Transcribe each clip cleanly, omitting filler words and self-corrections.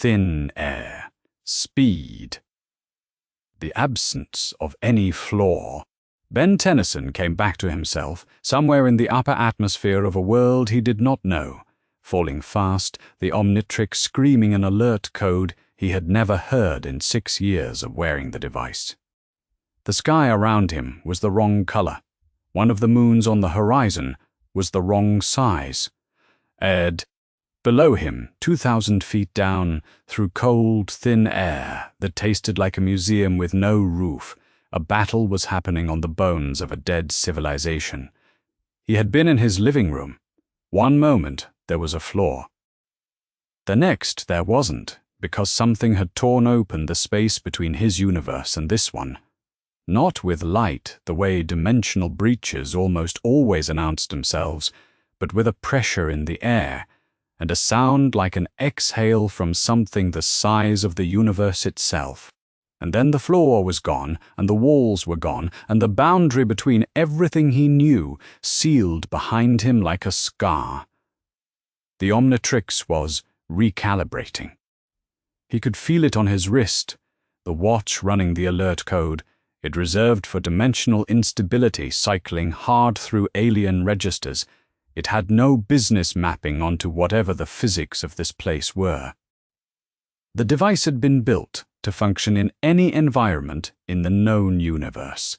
thin air, speed, the absence of any flaw. Ben Tennyson came back to himself, somewhere in the upper atmosphere of a world he did not know, falling fast, the Omnitrix screaming an alert code he had never heard in 6 years of wearing the device. The sky around him was the wrong color. One of the moons on the horizon was the wrong size. Below him, 2,000 feet down, through cold, thin air that tasted like a museum with no roof, a battle was happening on the bones of a dead civilization. He had been in his living room. One moment, there was a flaw. The next, there wasn't, because something had torn open the space between his universe and this one. Not with light, the way dimensional breaches almost always announced themselves, but with a pressure in the air, and a sound like an exhale from something the size of the universe itself. And then the floor was gone, and the walls were gone, and the boundary between everything he knew sealed behind him like a scar. The Omnitrix was recalibrating. He could feel it on his wrist, the watch running the alert code, it reserved for dimensional instability cycling hard through alien registers. It had no business mapping onto whatever the physics of this place were. The device had been built to function in any environment in the known universe.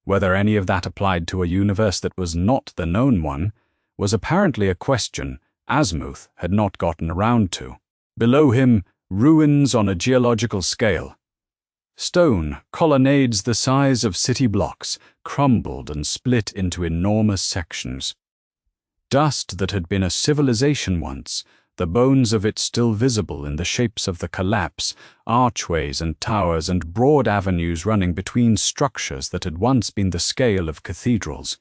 Whether any of that applied to a universe that was not the known one was apparently a question Azimuth had not gotten around to. Below him, ruins on a geological scale. Stone colonnades the size of city blocks crumbled and split into enormous sections. Dust that had been a civilization once, the bones of it still visible in the shapes of the collapse, archways and towers and broad avenues running between structures that had once been the scale of cathedrals.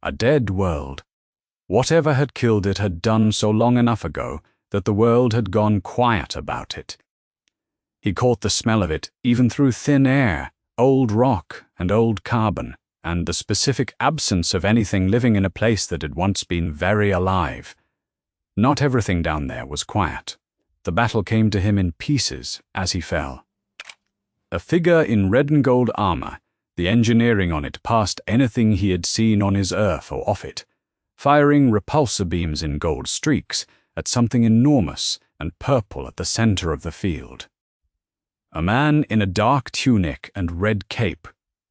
A dead world. Whatever had killed it had done so long enough ago that the world had gone quiet about it. He caught the smell of it even through thin air, old rock and old carbon, and the specific absence of anything living in a place that had once been very alive. Not everything down there was quiet. The battle came to him in pieces as he fell. A figure in red and gold armor, the engineering on it passed anything he had seen on his Earth or off it, firing repulsor beams in gold streaks at something enormous and purple at the center of the field. A man in a dark tunic and red cape,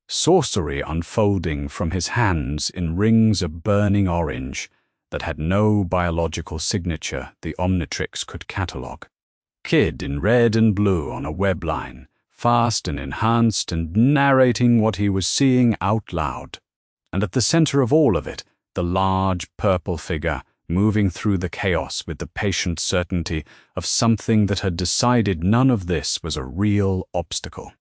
sorcery unfolding from his hands in rings of burning orange that had no biological signature the Omnitrix could catalog. Kid in red and blue on a web line, fast and enhanced and narrating what he was seeing out loud. And at the center of all of it, the large purple figure moving through the chaos with the patient certainty of something that had decided none of this was a real obstacle.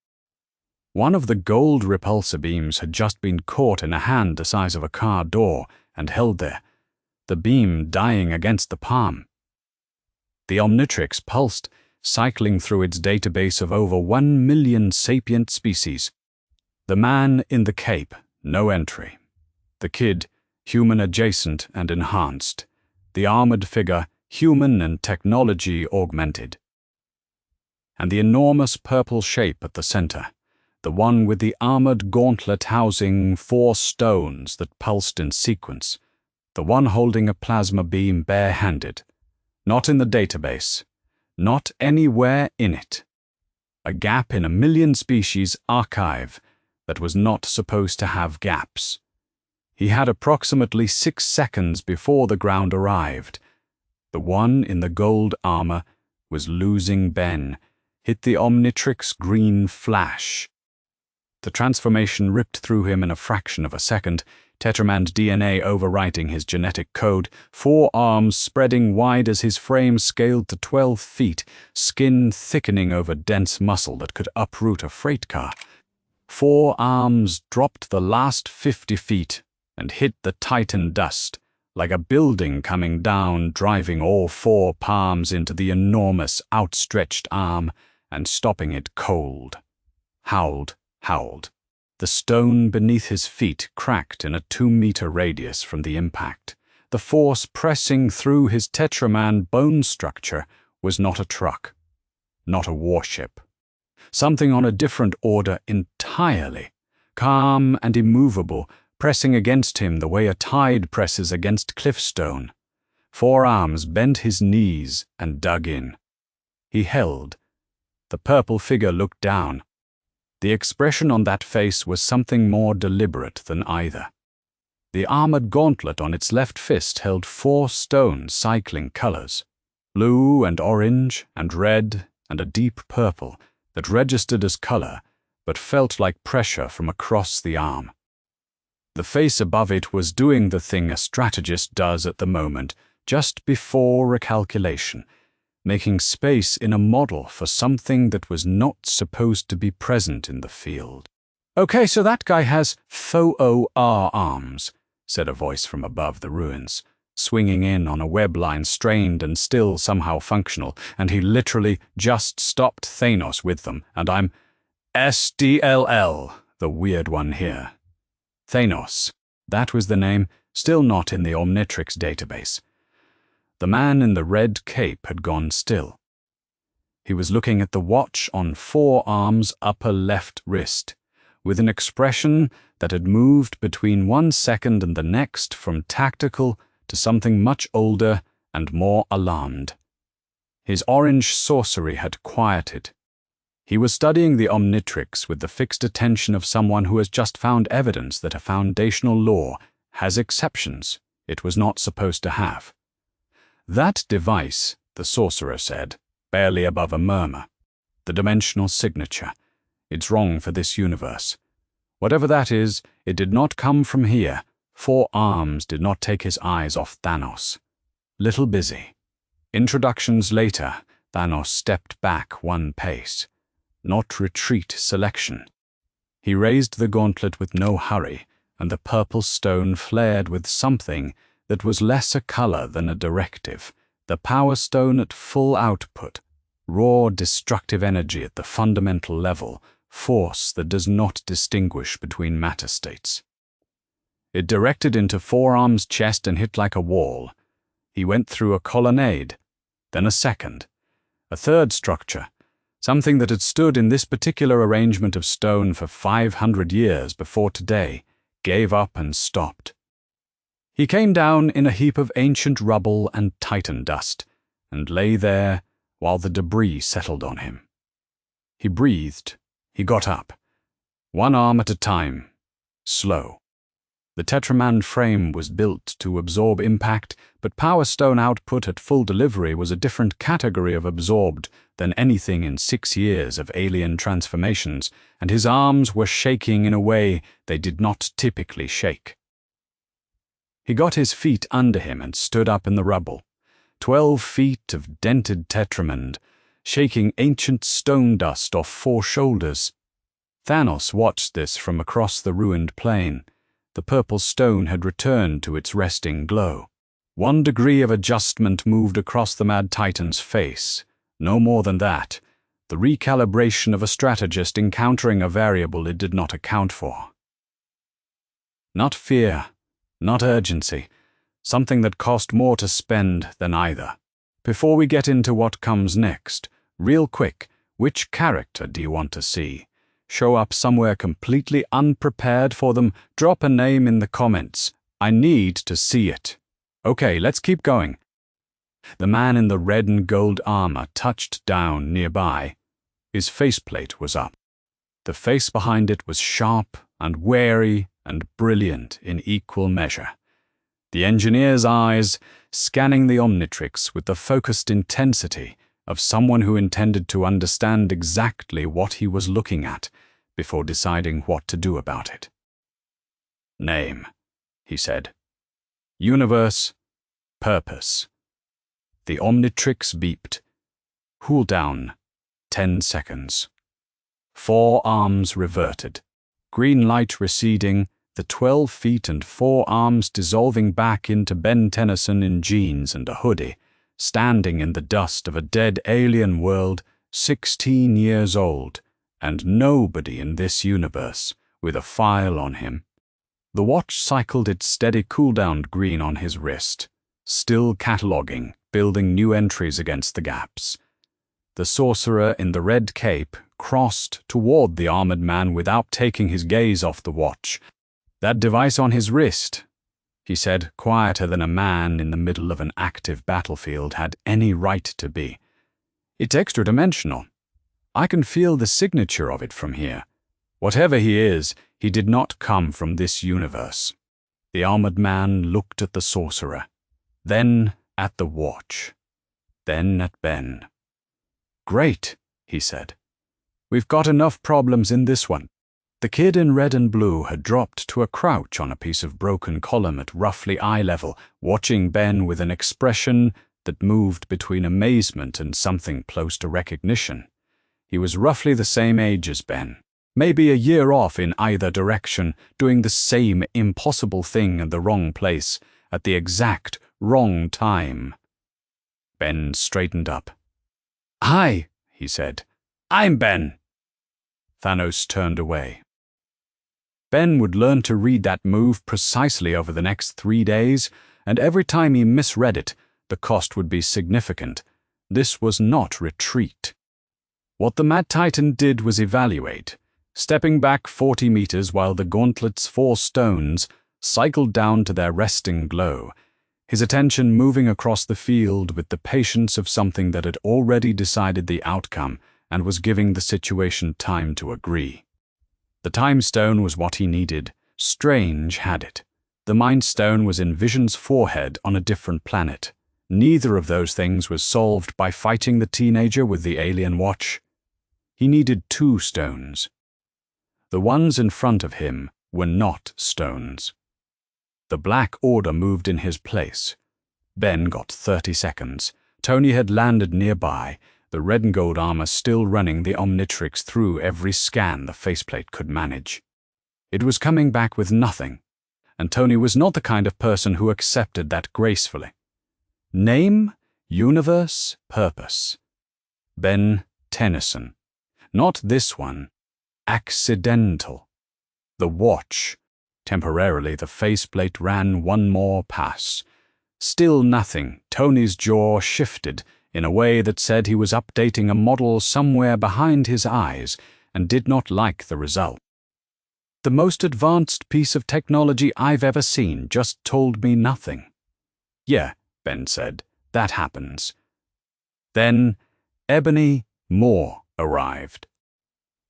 One of the gold repulsor beams had just been caught in a hand the size of a car door and held there, the beam dying against the palm. The Omnitrix pulsed, cycling through its database of over 1 million sapient species. The man in the cape, no entry. The kid, human adjacent and enhanced. The armored figure, human and technology augmented. And the enormous purple shape at the center, the one with the armored gauntlet housing 4 stones that pulsed in sequence, the one holding a plasma beam bare-handed, not in the database, not anywhere in it. A gap in a million species archive that was not supposed to have gaps. He had approximately 6 seconds before the ground arrived. The one in the gold armor was losing Ben, hit the Omnitrix green flash. The transformation ripped through him in a fraction of a second, Tetramand DNA overwriting his genetic code, 4 arms spreading wide as his frame scaled to 12 feet, skin thickening over dense muscle that could uproot a freight car. 4 arms dropped the last 50 feet and hit the Titan dust, like a building coming down, driving all 4 palms into the enormous outstretched arm and stopping it cold. Howled. The stone beneath his feet cracked in a 2-meter radius from the impact. The force pressing through his Tetraman bone structure was not a truck. not a warship. Something on a different order entirely, calm and immovable, pressing against him the way a tide presses against cliffstone. 4 arms bent his knees and dug in. He held. The purple figure looked down. The expression on that face was something more deliberate than either. The armored gauntlet on its left fist held 4 stone cycling colors, blue and orange and red and a deep purple that registered as color but felt like pressure from across the arm. The face above it was doing the thing a strategist does at the moment, just before a calculation, making space in a model for something that was not supposed to be present in the field. "Okay, so that guy has 4 arms," said a voice from above the ruins, swinging in on a web line strained and still somehow functional, and he literally just stopped Thanos with them, and I'm SDLL, the weird one here. Thanos, that was the name, still not in the Omnitrix database. The man in the red cape had gone still. He was looking at the watch on 4 arms' upper left wrist, with an expression that had moved between 1 second and the next from tactical to something much older and more alarmed. His orange sorcery had quieted. He was studying the Omnitrix with the fixed attention of someone who has just found evidence that a foundational law has exceptions it was not supposed to have. That device, the sorcerer said, barely above a murmur, the dimensional signature. It's wrong for this universe. Whatever that is, it did not come from here. 4 arms did not take his eyes off Thanos. Little busy. Introductions later, Thanos stepped back 1 pace. Not retreat selection. He raised the gauntlet with no hurry, and the purple stone flared with something that was less a color than a directive, the power stone at full output, raw destructive energy at the fundamental level, force that does not distinguish between matter states. It directed into 4 arms' chest and hit like a wall. He went through a colonnade, then a second, a third structure, something that had stood in this particular arrangement of stone for 500 years before today, gave up and stopped. He came down in a heap of ancient rubble and titan dust, and lay there while the debris settled on him. He breathed. He got up. 1 arm at a time. Slow. The Tetraman frame was built to absorb impact, but Power Stone output at full delivery was a different category of absorbed than anything in 6 years of alien transformations, and his arms were shaking in a way they did not typically shake. He got his feet under him and stood up in the rubble. 12 feet of dented Tetramand, shaking ancient stone dust off 4 shoulders. Thanos watched this from across the ruined plain. The purple stone had returned to its resting glow. 1 degree of adjustment moved across the Mad Titan's face. No more than that. The recalibration of a strategist encountering a variable it did not account for. Not fear. Not urgency, something that cost more to spend than either. Before we get into what comes next, real quick, which character do you want to see? Show up somewhere completely unprepared for them, drop a name in the comments. I need to see it. Okay, let's keep going. The man in the red and gold armor touched down nearby. His faceplate was up. The face behind it was sharp and wary and brilliant in equal measure. The engineer's eyes scanning the Omnitrix with the focused intensity of someone who intended to understand exactly what he was looking at before deciding what to do about it. "Name," he said. "Universe, purpose." The Omnitrix beeped. Cool down. 10 seconds. 4 arms reverted. Green light receding, the 12 feet and 4 arms dissolving back into Ben Tennyson in jeans and a hoodie, standing in the dust of a dead alien world, 16 years old, and nobody in this universe with a file on him. The watch cycled its steady cooldown green on his wrist, still cataloging, building new entries against the gaps. The sorcerer in the red cape crossed toward the armored man without taking his gaze off the watch. "That device on his wrist," he said, quieter than a man in the middle of an active battlefield had any right to be. "It's extra-dimensional. I can feel the signature of it from here. Whatever he is, he did not come from this universe." The armored man looked at the sorcerer, then at the watch, then at Ben. "Great," he said. "We've got enough problems in this one." The kid in red and blue had dropped to a crouch on a piece of broken column at roughly eye level, watching Ben with an expression that moved between amazement and something close to recognition. He was roughly the same age as Ben, maybe a year off in either direction, doing the same impossible thing in the wrong place, at the exact wrong time. Ben straightened up. "Hi," he said. "I'm Ben." Thanos turned away. Ben would learn to read that move precisely over the next 3 days, and every time he misread it, the cost would be significant. This was not retreat. What the Mad Titan did was evaluate, stepping back 40 meters while the gauntlet's 4 stones cycled down to their resting glow, his attention moving across the field with the patience of something that had already decided the outcome and was giving the situation time to agree. The Time Stone was what he needed. Strange had it. The Mind Stone was in Vision's forehead on a different planet. Neither of those things was solved by fighting the teenager with the alien watch. He needed 2 stones. The ones in front of him were not stones. The Black Order moved in his place. Ben got 30 seconds. Tony had landed nearby, the red and gold armor still running the Omnitrix through every scan the faceplate could manage. It was coming back with nothing, and Tony was not the kind of person who accepted that gracefully. Name, universe, purpose. Ben Tennyson. Not this one. Accidental. The watch. Temporarily, the faceplate ran one more pass. Still nothing. Tony's jaw shifted in a way that said he was updating a model somewhere behind his eyes and did not like the result. "The most advanced piece of technology I've ever seen just told me nothing." "Yeah," Ben said, "that happens." Then Ebony Moore arrived.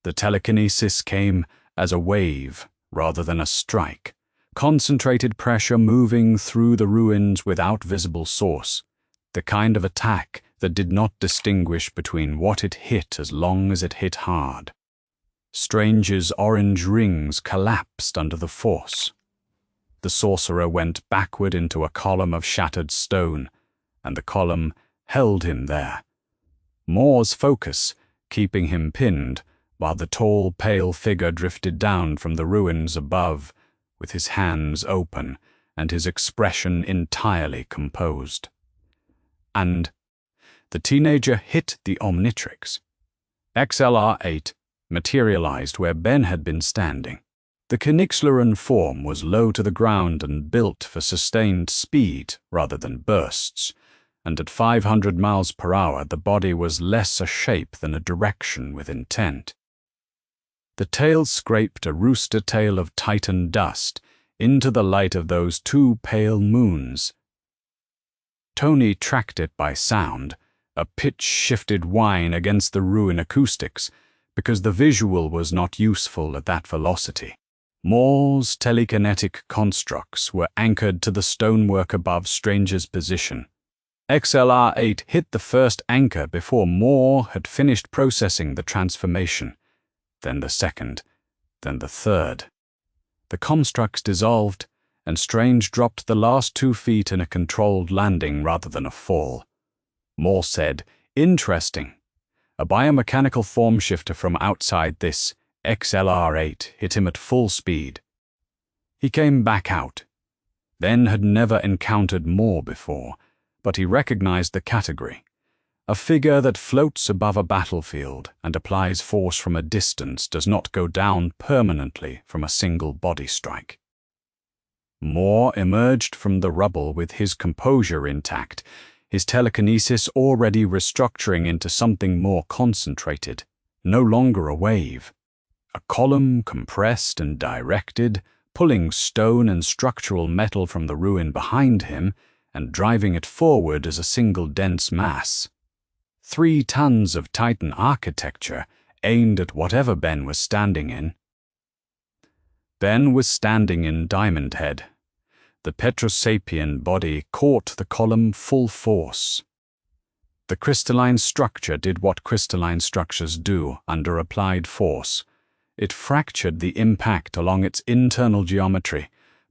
The telekinesis came as a wave rather than a strike, concentrated pressure moving through the ruins without visible source, the kind of attack that did not distinguish between what it hit as long as it hit hard. Strange's orange rings collapsed under the force. The sorcerer went backward into a column of shattered stone, and the column held him there. Moore's focus, keeping him pinned, while the tall, pale figure drifted down from the ruins above, with his hands open and his expression entirely composed. And the teenager hit the Omnitrix. XLR-8 materialized where Ben had been standing. The Kynixleran form was low to the ground and built for sustained speed rather than bursts, and at 500 miles per hour the body was less a shape than a direction with intent. The tail scraped a rooster tail of Titan dust into the light of those 2 pale moons. Tony tracked it by sound, a pitch-shifted whine against the ruin acoustics, because the visual was not useful at that velocity. Moore's telekinetic constructs were anchored to the stonework above Strange's position. XLR-8 hit the first anchor before Moore had finished processing the transformation, then the second, then the third. The constructs dissolved, and Strange dropped the last 2 feet in a controlled landing rather than a fall. Moore said, "Interesting." A biomechanical form shifter from outside this XLR-8 hit him at full speed. He came back out. Ben had never encountered Moore before, but he recognized the category. A figure that floats above a battlefield and applies force from a distance does not go down permanently from a single body strike. Moore emerged from the rubble with his composure intact, his telekinesis already restructuring into something more concentrated, no longer a wave. A column compressed and directed, pulling stone and structural metal from the ruin behind him and driving it forward as a single dense mass. 3 tons of Titan architecture aimed at whatever Ben was standing in. Ben was standing in Diamond Head. The Petrosapien body caught the column full force. The crystalline structure did what crystalline structures do under applied force. It fractured the impact along its internal geometry,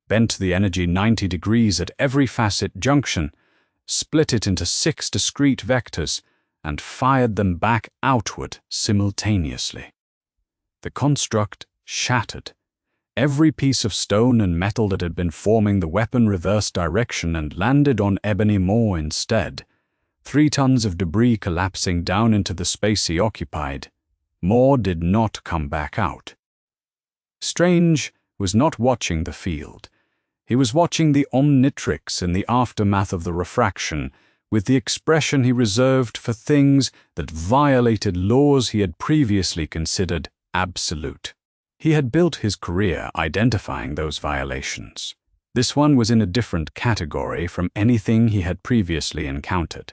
bent the energy 90 degrees at every facet junction, split it into 6 discrete vectors, and fired them back outward simultaneously. The construct shattered. Every piece of stone and metal that had been forming the weapon reversed direction and landed on Ebony Moore instead. 3 tons of debris collapsing down into the space he occupied. Moore did not come back out. Strange was not watching the field. He was watching the Omnitrix in the aftermath of the refraction, with the expression he reserved for things that violated laws he had previously considered absolute. He had built his career identifying those violations. This one was in a different category from anything he had previously encountered.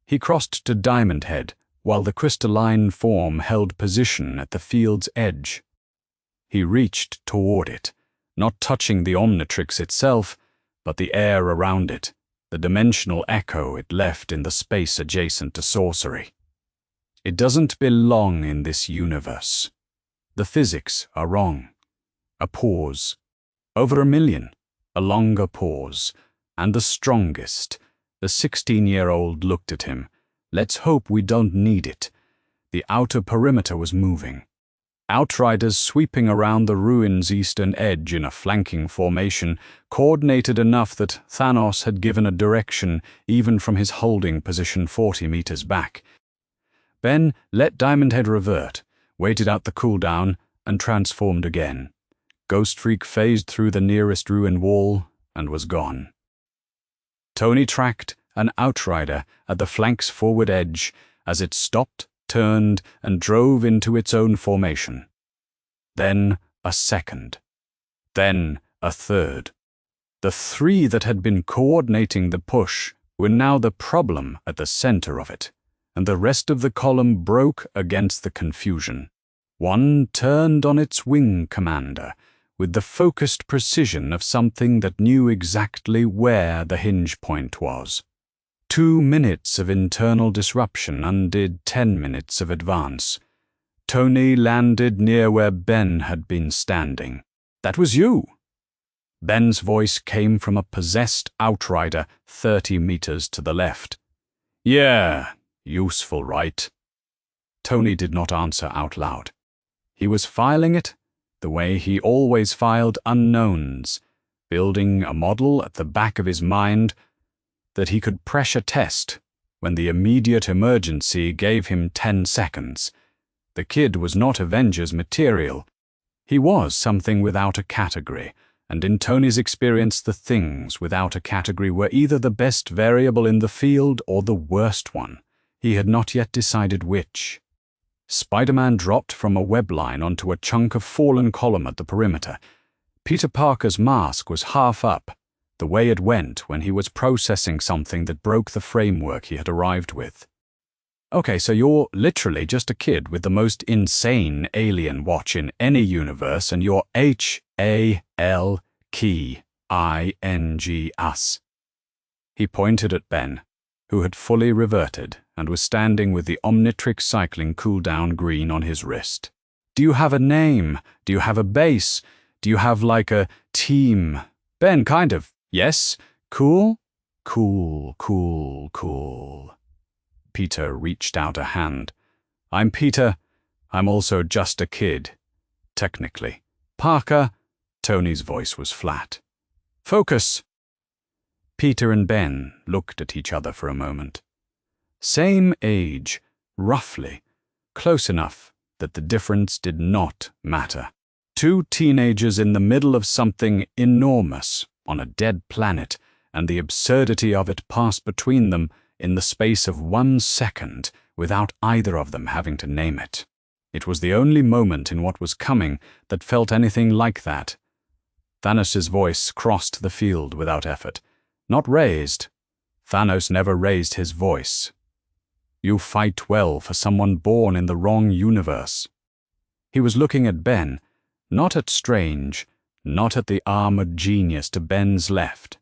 He crossed to Diamond Head, while the crystalline form held position at the field's edge. He reached toward it, not touching the Omnitrix itself, but the air around it, the dimensional echo it left in the space adjacent to sorcery. It doesn't belong in this universe. The physics are wrong. A pause. Over 1 million. A longer pause. And the strongest. The 16-year-old looked at him. Let's hope we don't need it. The outer perimeter was moving. Outriders sweeping around the ruin's eastern edge in a flanking formation, coordinated enough that Thanos had given a direction even from his holding position 40 meters back. Ben let Diamond Head revert, waited out the cooldown, and transformed again. Ghost Freak phased through the nearest ruin wall and was gone. Tony tracked an Outrider at the flank's forward edge as it stopped, turned, and drove into its own formation. Then a second. Then a third. The 3 that had been coordinating the push were now the problem at the center of it, and the rest of the column broke against the confusion. One turned on its wing commander, with the focused precision of something that knew exactly where the hinge point was. 2 minutes of internal disruption undid 10 minutes of advance. Tony landed near where Ben had been standing. That was you. Ben's voice came from a possessed Outrider 30 meters to the left. Yeah, useful, right? Tony did not answer out loud. He was filing it the way he always filed unknowns, building a model at the back of his mind that he could pressure test when the immediate emergency gave him 10 seconds. The kid was not Avengers material. He was something without a category, and in Tony's experience the things without a category were either the best variable in the field or the worst one. He had not yet decided which. Spider-Man dropped from a web line onto a chunk of fallen column at the perimeter. Peter Parker's mask was half up, the way it went when he was processing something that broke the framework he had arrived with. Okay, so you're literally just a kid with the most insane alien watch in any universe, and you're HALKING us. He pointed at Ben, who had fully reverted and was standing with the Omnitrix cycling cooldown green on his wrist. Do you have a name? Do you have a base? Do you have like a team? Ben, kind of. Yes? Cool? Cool. Peter reached out a hand. I'm Peter. I'm also just a kid. Technically. Parker. Tony's voice was flat. Focus. Peter and Ben looked at each other for a moment. Same age, roughly, close enough that the difference did not matter. 2 teenagers in the middle of something enormous on a dead planet, and the absurdity of it passed between them in the space of 1 second, without either of them having to name it. It was the only moment in what was coming that felt anything like that. Thanos' voice crossed the field without effort. Not raised. Thanos never raised his voice. You fight well for someone born in the wrong universe. He was looking at Ben, not at Strange, not at the armored genius to Ben's left,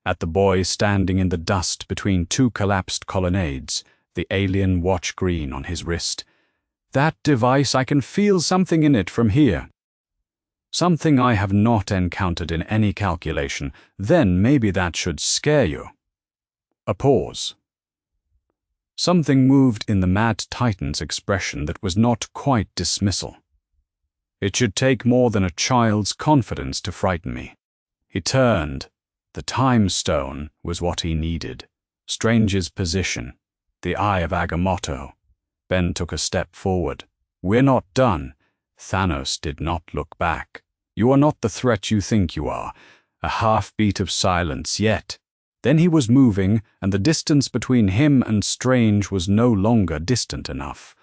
at the boy standing in the dust between 2 collapsed colonnades, the alien watch green on his wrist. That device, I can feel something in it from here. Something I have not encountered in any calculation. Then maybe that should scare you. A pause. Something moved in the Mad Titan's expression that was not quite dismissal. It should take more than a child's confidence to frighten me. He turned. The time stone was what he needed. Strange's position. The eye of Agamotto. Ben took a step forward. We're not done. Thanos did not look back. You are not the threat you think you are. A half-beat of silence yet. Then he was moving, and the distance between him and Strange was no longer distant enough.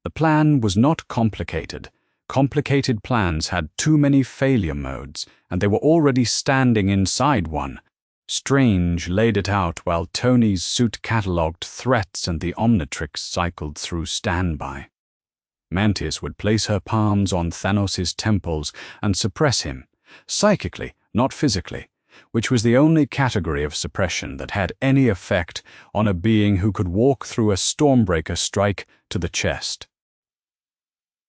The plan was not complicated. Complicated plans had too many failure modes, and they were already standing inside one. Strange laid it out while Tony's suit catalogued threats and the Omnitrix cycled through standby. Mantis would place her palms on Thanos' temples and suppress him, psychically, not physically, which was the only category of suppression that had any effect on a being who could walk through a Stormbreaker strike to the chest.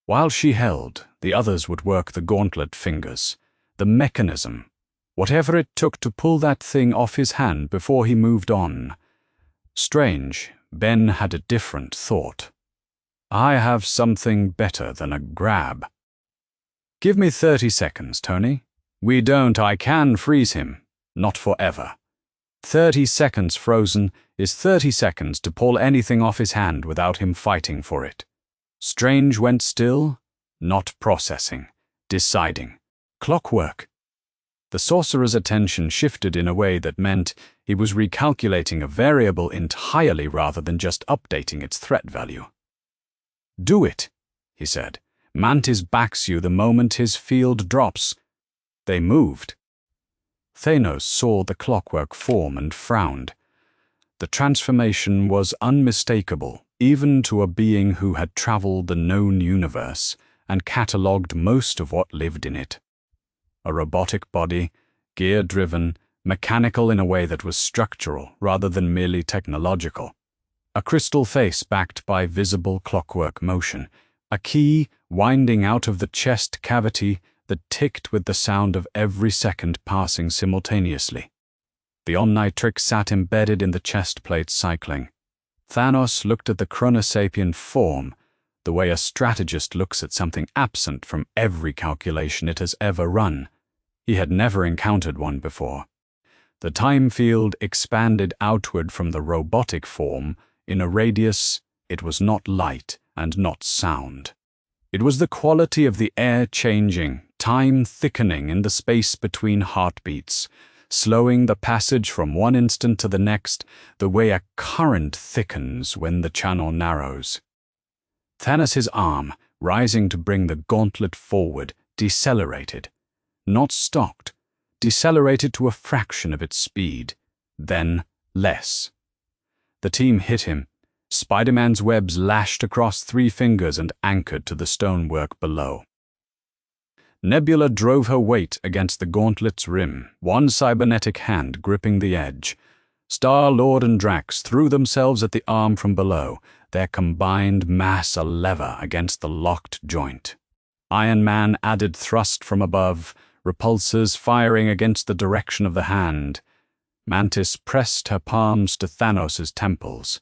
While she held, the others would work the gauntlet fingers, the mechanism, whatever it took to pull that thing off his hand before he moved on. Strange, Ben had a different thought. I have something better than a grab. Give me 30 seconds, Tony. We don't, I can freeze him. Not forever. 30 seconds frozen is 30 seconds to pull anything off his hand without him fighting for it. Strange went still, not processing, deciding. Clockwork. The sorcerer's attention shifted in a way that meant he was recalculating a variable entirely rather than just updating its threat value. Do it, he said. Mantis backs you the moment his field drops. They moved. Thanos saw the clockwork form and frowned. The transformation was unmistakable, even to a being who had traveled the known universe and catalogued most of what lived in it. A robotic body, gear-driven, mechanical in a way that was structural rather than merely technological. A crystal face backed by visible clockwork motion, a key winding out of the chest cavity that ticked with the sound of every second passing simultaneously. The Omnitrix sat embedded in the chest plate cycling. Thanos looked at the chronosapien form, the way a strategist looks at something absent from every calculation it has ever run. He had never encountered one before. The time field expanded outward from the robotic form in a radius. It was not light and not sound. It was the quality of the air changing, time thickening in the space between heartbeats, slowing the passage from one instant to the next, the way a current thickens when the channel narrows. Thanos' arm, rising to bring the gauntlet forward, decelerated. Not stopped, decelerated to a fraction of its speed, then less. The team hit him. Spider-Man's webs lashed across 3 fingers and anchored to the stonework below. Nebula drove her weight against the gauntlet's rim, one cybernetic hand gripping the edge. Star-Lord and Drax threw themselves at the arm from below, their combined mass a lever against the locked joint. Iron Man added thrust from above, repulsors firing against the direction of the hand. Mantis pressed her palms to Thanos' temples.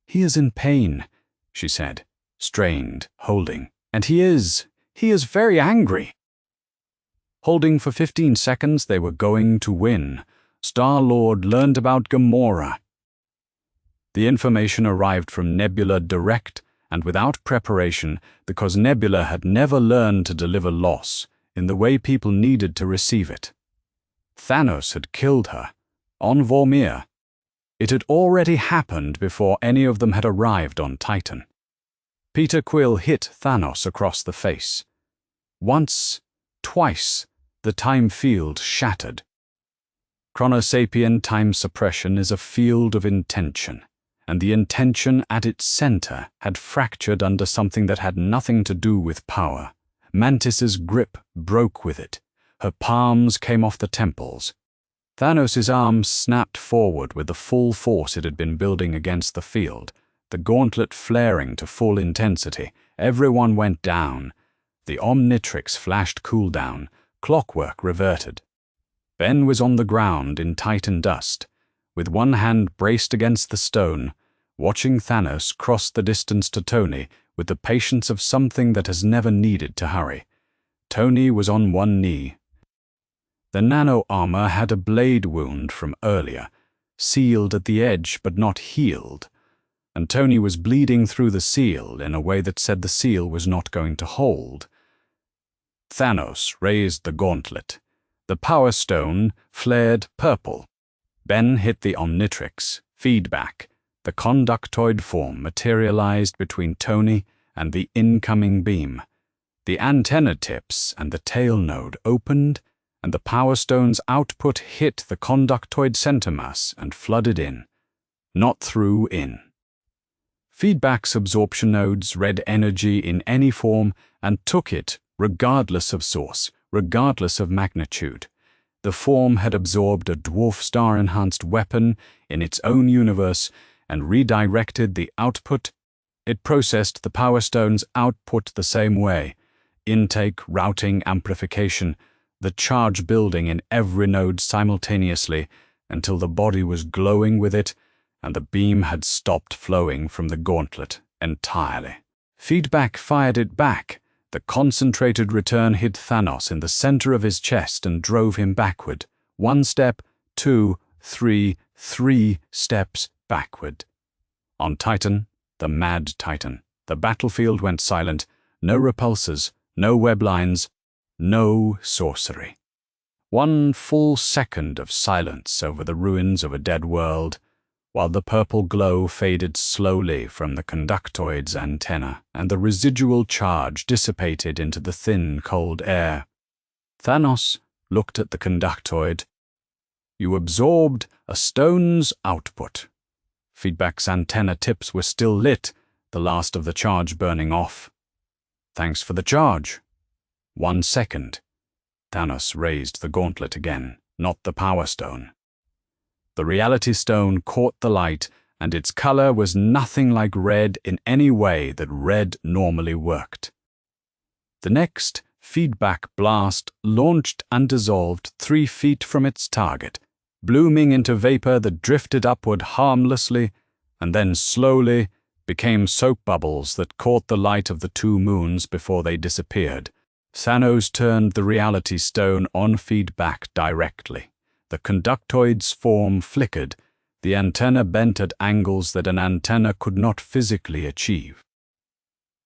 He is in pain, she said, strained, holding. And he is very angry. Holding for 15 seconds, they were going to win. Star-Lord learned about Gamora. The information arrived from Nebula direct and without preparation because Nebula had never learned to deliver loss in the way people needed to receive it. Thanos had killed her, on Vormir. It had already happened before any of them had arrived on Titan. Peter Quill hit Thanos across the face. Once, twice, the time field shattered. Chronosapien time suppression is a field of intention, and the intention at its center had fractured under something that had nothing to do with power. Mantis's grip broke with it. Her palms came off the temples. Thanos' arms snapped forward with the full force it had been building against the field, the gauntlet flaring to full intensity. Everyone went down. The Omnitrix flashed cooldown. Clockwork reverted. Ben was on the ground in Titan dust, with one hand braced against the stone, watching Thanos cross the distance to Tony with the patience of something that has never needed to hurry. Tony was on one knee. The nano-armor had a blade wound from earlier, sealed at the edge but not healed, and Tony was bleeding through the seal in a way that said the seal was not going to hold. Thanos raised the gauntlet. The Power Stone flared purple. Ben hit the Omnitrix. Feedback. The conductoid form materialized between Tony and the incoming beam. The antenna tips and the tail node opened, and the Power Stone's output hit the conductoid center mass and flooded in. Not through in. Feedback's absorption nodes read energy in any form and took it regardless of source, regardless of magnitude. The form had absorbed a dwarf star-enhanced weapon in its own universe and redirected the output. It processed the Power Stone's output the same way. Intake, routing, amplification, the charge building in every node simultaneously until the body was glowing with it and the beam had stopped flowing from the gauntlet entirely. Feedback fired it back. The concentrated return hit Thanos in the center of his chest and drove him backward. 1 step, 2, 3 steps backward. On Titan, the mad Titan, the battlefield went silent. No repulsors, no web lines, no sorcery. 1 full second of silence over the ruins of a dead world, while the purple glow faded slowly from the conductoid's antenna and the residual charge dissipated into the thin, cold air. Thanos looked at the conductoid. You absorbed a stone's output. Feedback's antenna tips were still lit, the last of the charge burning off. Thanks for the charge. 1 second. Thanos raised the gauntlet again, not the Power Stone. The Reality Stone caught the light, and its color was nothing like red in any way that red normally worked. The next feedback blast launched and dissolved 3 feet from its target, blooming into vapor that drifted upward harmlessly and then slowly became soap bubbles that caught the light of the 2 moons before they disappeared. Thanos turned the Reality Stone on feedback directly. The conductoid's form flickered, the antenna bent at angles that an antenna could not physically achieve.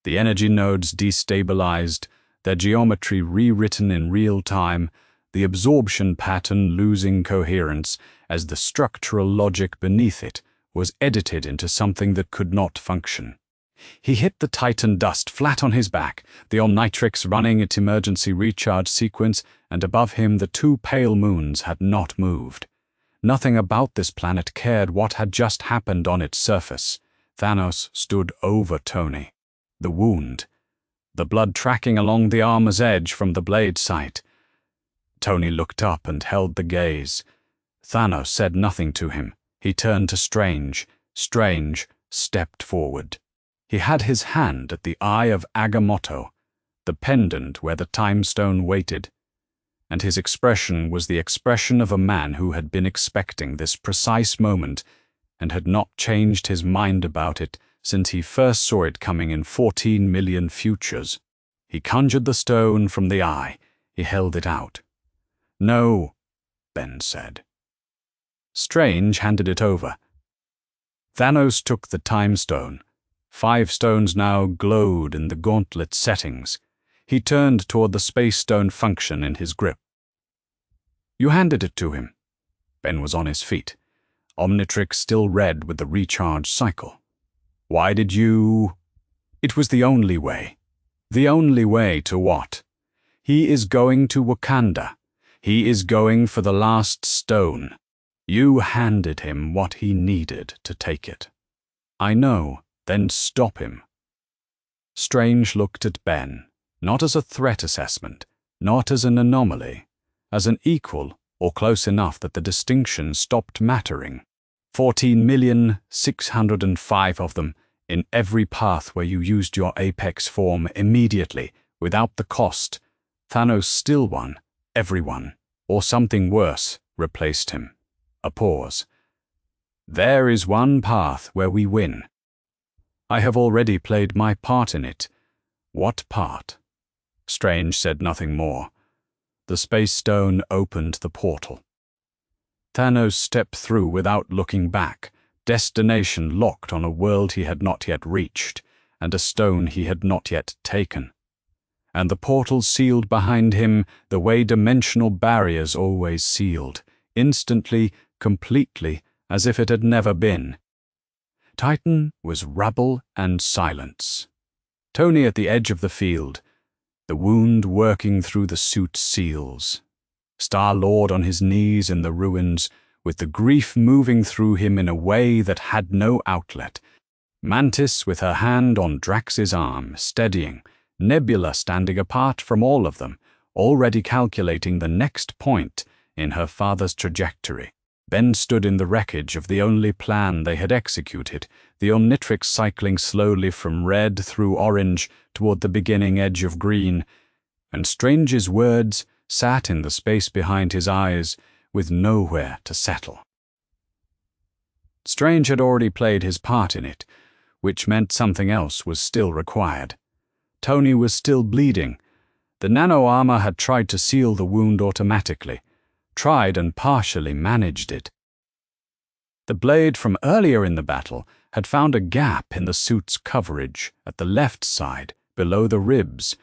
The energy nodes destabilized, their geometry rewritten in real time, the absorption pattern losing coherence as the structural logic beneath it was edited into something that could not function. He hit the Titan dust flat on his back, the Omnitrix running its emergency recharge sequence, and above him the 2 pale moons had not moved. Nothing about this planet cared what had just happened on its surface. Thanos stood over Tony. The wound, the blood tracking along the armor's edge from the blade site. Tony looked up and held the gaze. Thanos said nothing to him. He turned to Strange. Strange stepped forward. He had his hand at the Eye of Agamotto, the pendant where the Time Stone waited, and his expression was the expression of a man who had been expecting this precise moment and had not changed his mind about it since he first saw it coming in 14 million futures. He conjured the stone from the eye. He held it out. No, Ben said. Strange handed it over. Thanos took the Time Stone. 5 stones now glowed in the gauntlet settings. He turned toward the Space Stone function in his grip. You handed it to him. Ben was on his feet. Omnitrix still red with the recharge cycle. Why did you... It was the only way. The only way to what? He is going to Wakanda. He is going for the last stone. You handed him what he needed to take it. I know, then stop him. Strange looked at Ben, not as a threat assessment, not as an anomaly, as an equal or close enough that the distinction stopped mattering. 14,605 of them in every path where you used your apex form immediately, without the cost. Thanos still won. Everyone, or something worse, replaced him. A pause. There is one path where we win. I have already played my part in it. What part? Strange said nothing more. The Space Stone opened the portal. Thanos stepped through without looking back, destination locked on a world he had not yet reached, and a stone he had not yet taken. And the portal sealed behind him the way dimensional barriers always sealed, instantly, completely, as if it had never been. Titan was rubble and silence. Tony at the edge of the field, the wound working through the suit seals. Star-Lord on his knees in the ruins, with the grief moving through him in a way that had no outlet. Mantis with her hand on Drax's arm, steadying. Nebula standing apart from all of them, already calculating the next point in her father's trajectory. Ben stood in the wreckage of the only plan they had executed, the Omnitrix cycling slowly from red through orange toward the beginning edge of green, and Strange's words sat in the space behind his eyes, with nowhere to settle. Strange had already played his part in it, which meant something else was still required. Tony was still bleeding. The nano-armor had tried to seal the wound automatically, tried and partially managed it. The blade from earlier in the battle had found a gap in the suit's coverage at the left side, below the ribs,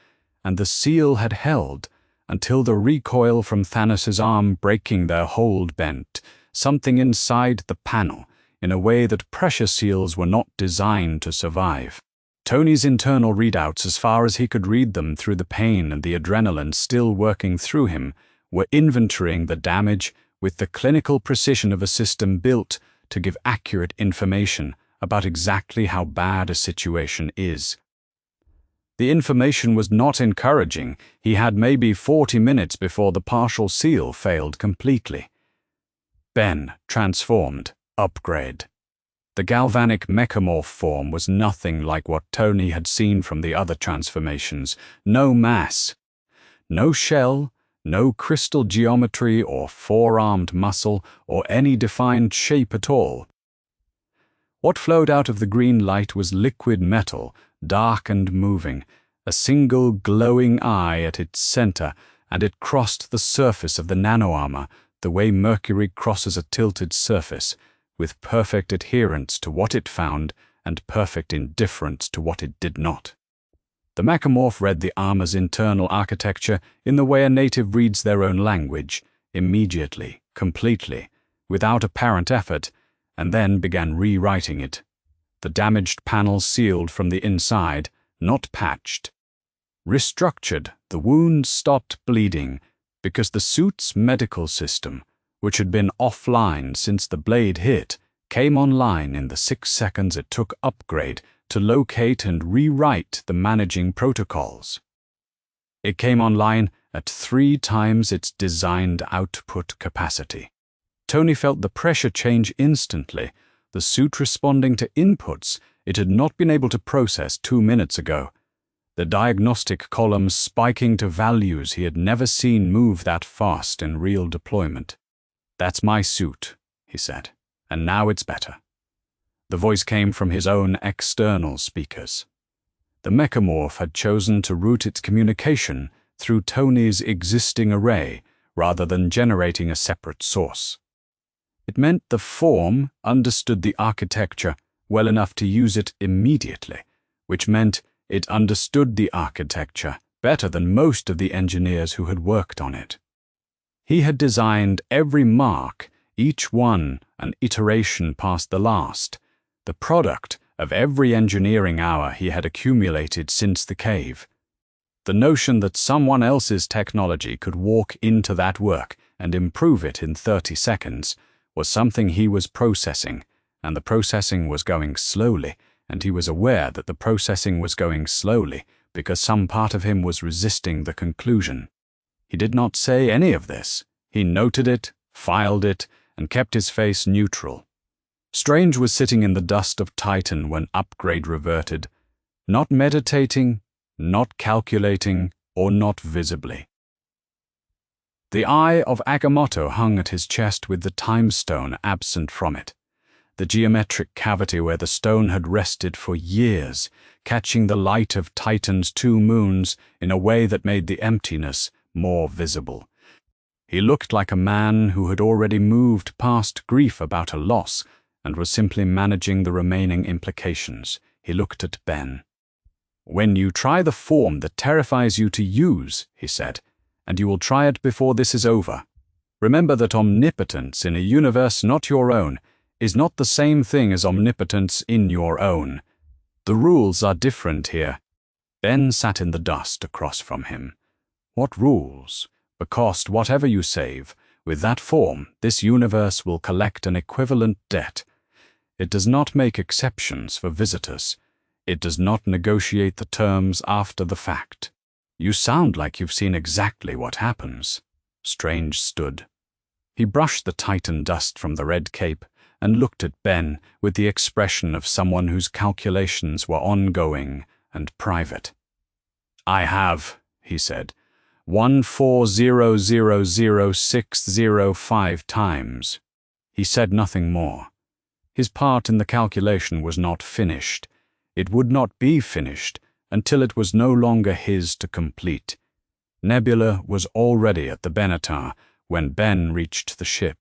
and the seal had held until the recoil from Thanos' arm breaking their hold bent something inside the panel in a way that pressure seals were not designed to survive. Tony's internal readouts, as far as he could read them through the pain and the adrenaline still working through him, were inventorying the damage with the clinical precision of a system built to give accurate information about exactly how bad a situation is. The information was not encouraging. He had maybe 40 minutes before the partial seal failed completely. Ben, transformed, upgrade. The galvanic mechamorph form was nothing like what Tony had seen from the other transformations. No mass, no shell, no crystal geometry or four-armed muscle or any defined shape at all. What flowed out of the green light was liquid metal, dark and moving, a single glowing eye at its center, and it crossed the surface of the nano-armor the way Mercury crosses a tilted surface, with perfect adherence to what it found and perfect indifference to what it did not. The Mechamorph read the armor's internal architecture in the way a native reads their own language, immediately, completely, without apparent effort, and then began rewriting it. The damaged panel sealed from the inside, not patched. Restructured, the wound stopped bleeding because the suit's medical system, which had been offline since the blade hit, came online in the 6 seconds it took upgrade to locate and rewrite the managing protocols. It came online at 3 times its designed output capacity. Tony felt the pressure change instantly, the suit responding to inputs it had not been able to process 2 minutes ago, the diagnostic columns spiking to values he had never seen move that fast in real deployment. "That's my suit," he said, "and now it's better." The voice came from his own external speakers. The Mechamorph had chosen to route its communication through Tony's existing array rather than generating a separate source. It meant the form understood the architecture well enough to use it immediately, which meant it understood the architecture better than most of the engineers who had worked on it. He had designed every mark each one an iteration past the last, the product of every engineering hour he had accumulated since the cave. The notion that someone else's technology could walk into that work and improve it in 30 seconds was something he was processing, and the processing was going slowly, and he was aware that the processing was going slowly because some part of him was resisting the conclusion. He did not say any of this. He noted it, filed it, and kept his face neutral. Strange was sitting in the dust of Titan when upgrade reverted, not meditating, not calculating, or not visibly. The eye of Agamotto hung at his chest with the time stone absent from it, the geometric cavity where the stone had rested for years, catching the light of Titan's 2 moons in a way that made the emptiness more visible. He looked like a man who had already moved past grief about a loss and was simply managing the remaining implications. He looked at Ben. "When you try the form that terrifies you to use," he said, "and you will try it before this is over, remember that omnipotence in a universe not your own is not the same thing as omnipotence in your own. The rules are different here." Ben sat in the dust across from him. "What rules? Because whatever you save, with that form, this universe will collect an equivalent debt. It does not make exceptions for visitors. It does not negotiate the terms after the fact." "You sound like you've seen exactly what happens." Strange stood. He brushed the Titan dust from the red cape and looked at Ben with the expression of someone whose calculations were ongoing and private. "I have," he said, 140000605 times. He said nothing more. His part in the calculation was not finished. It would not be finished until it was no longer his to complete. Nebula was already at the Benatar when Ben reached the ship.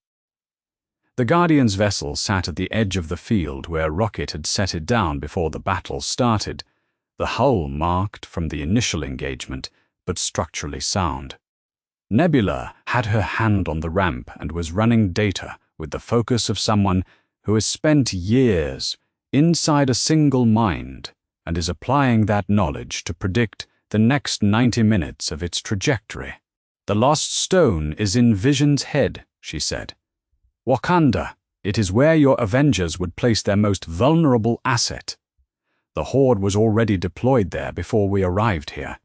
The Guardian's vessel sat at the edge of the field where Rocket had set it down before the battle started, the hull marked from the initial engagement, but structurally sound. Nebula had her hand on the ramp and was running data with the focus of someone who has spent years inside a single mind and is applying that knowledge to predict the next 90 minutes of its trajectory. "The lost stone is in Vision's head," she said. "Wakanda, it is where your Avengers would place their most vulnerable asset. The Horde was already deployed there before we arrived here.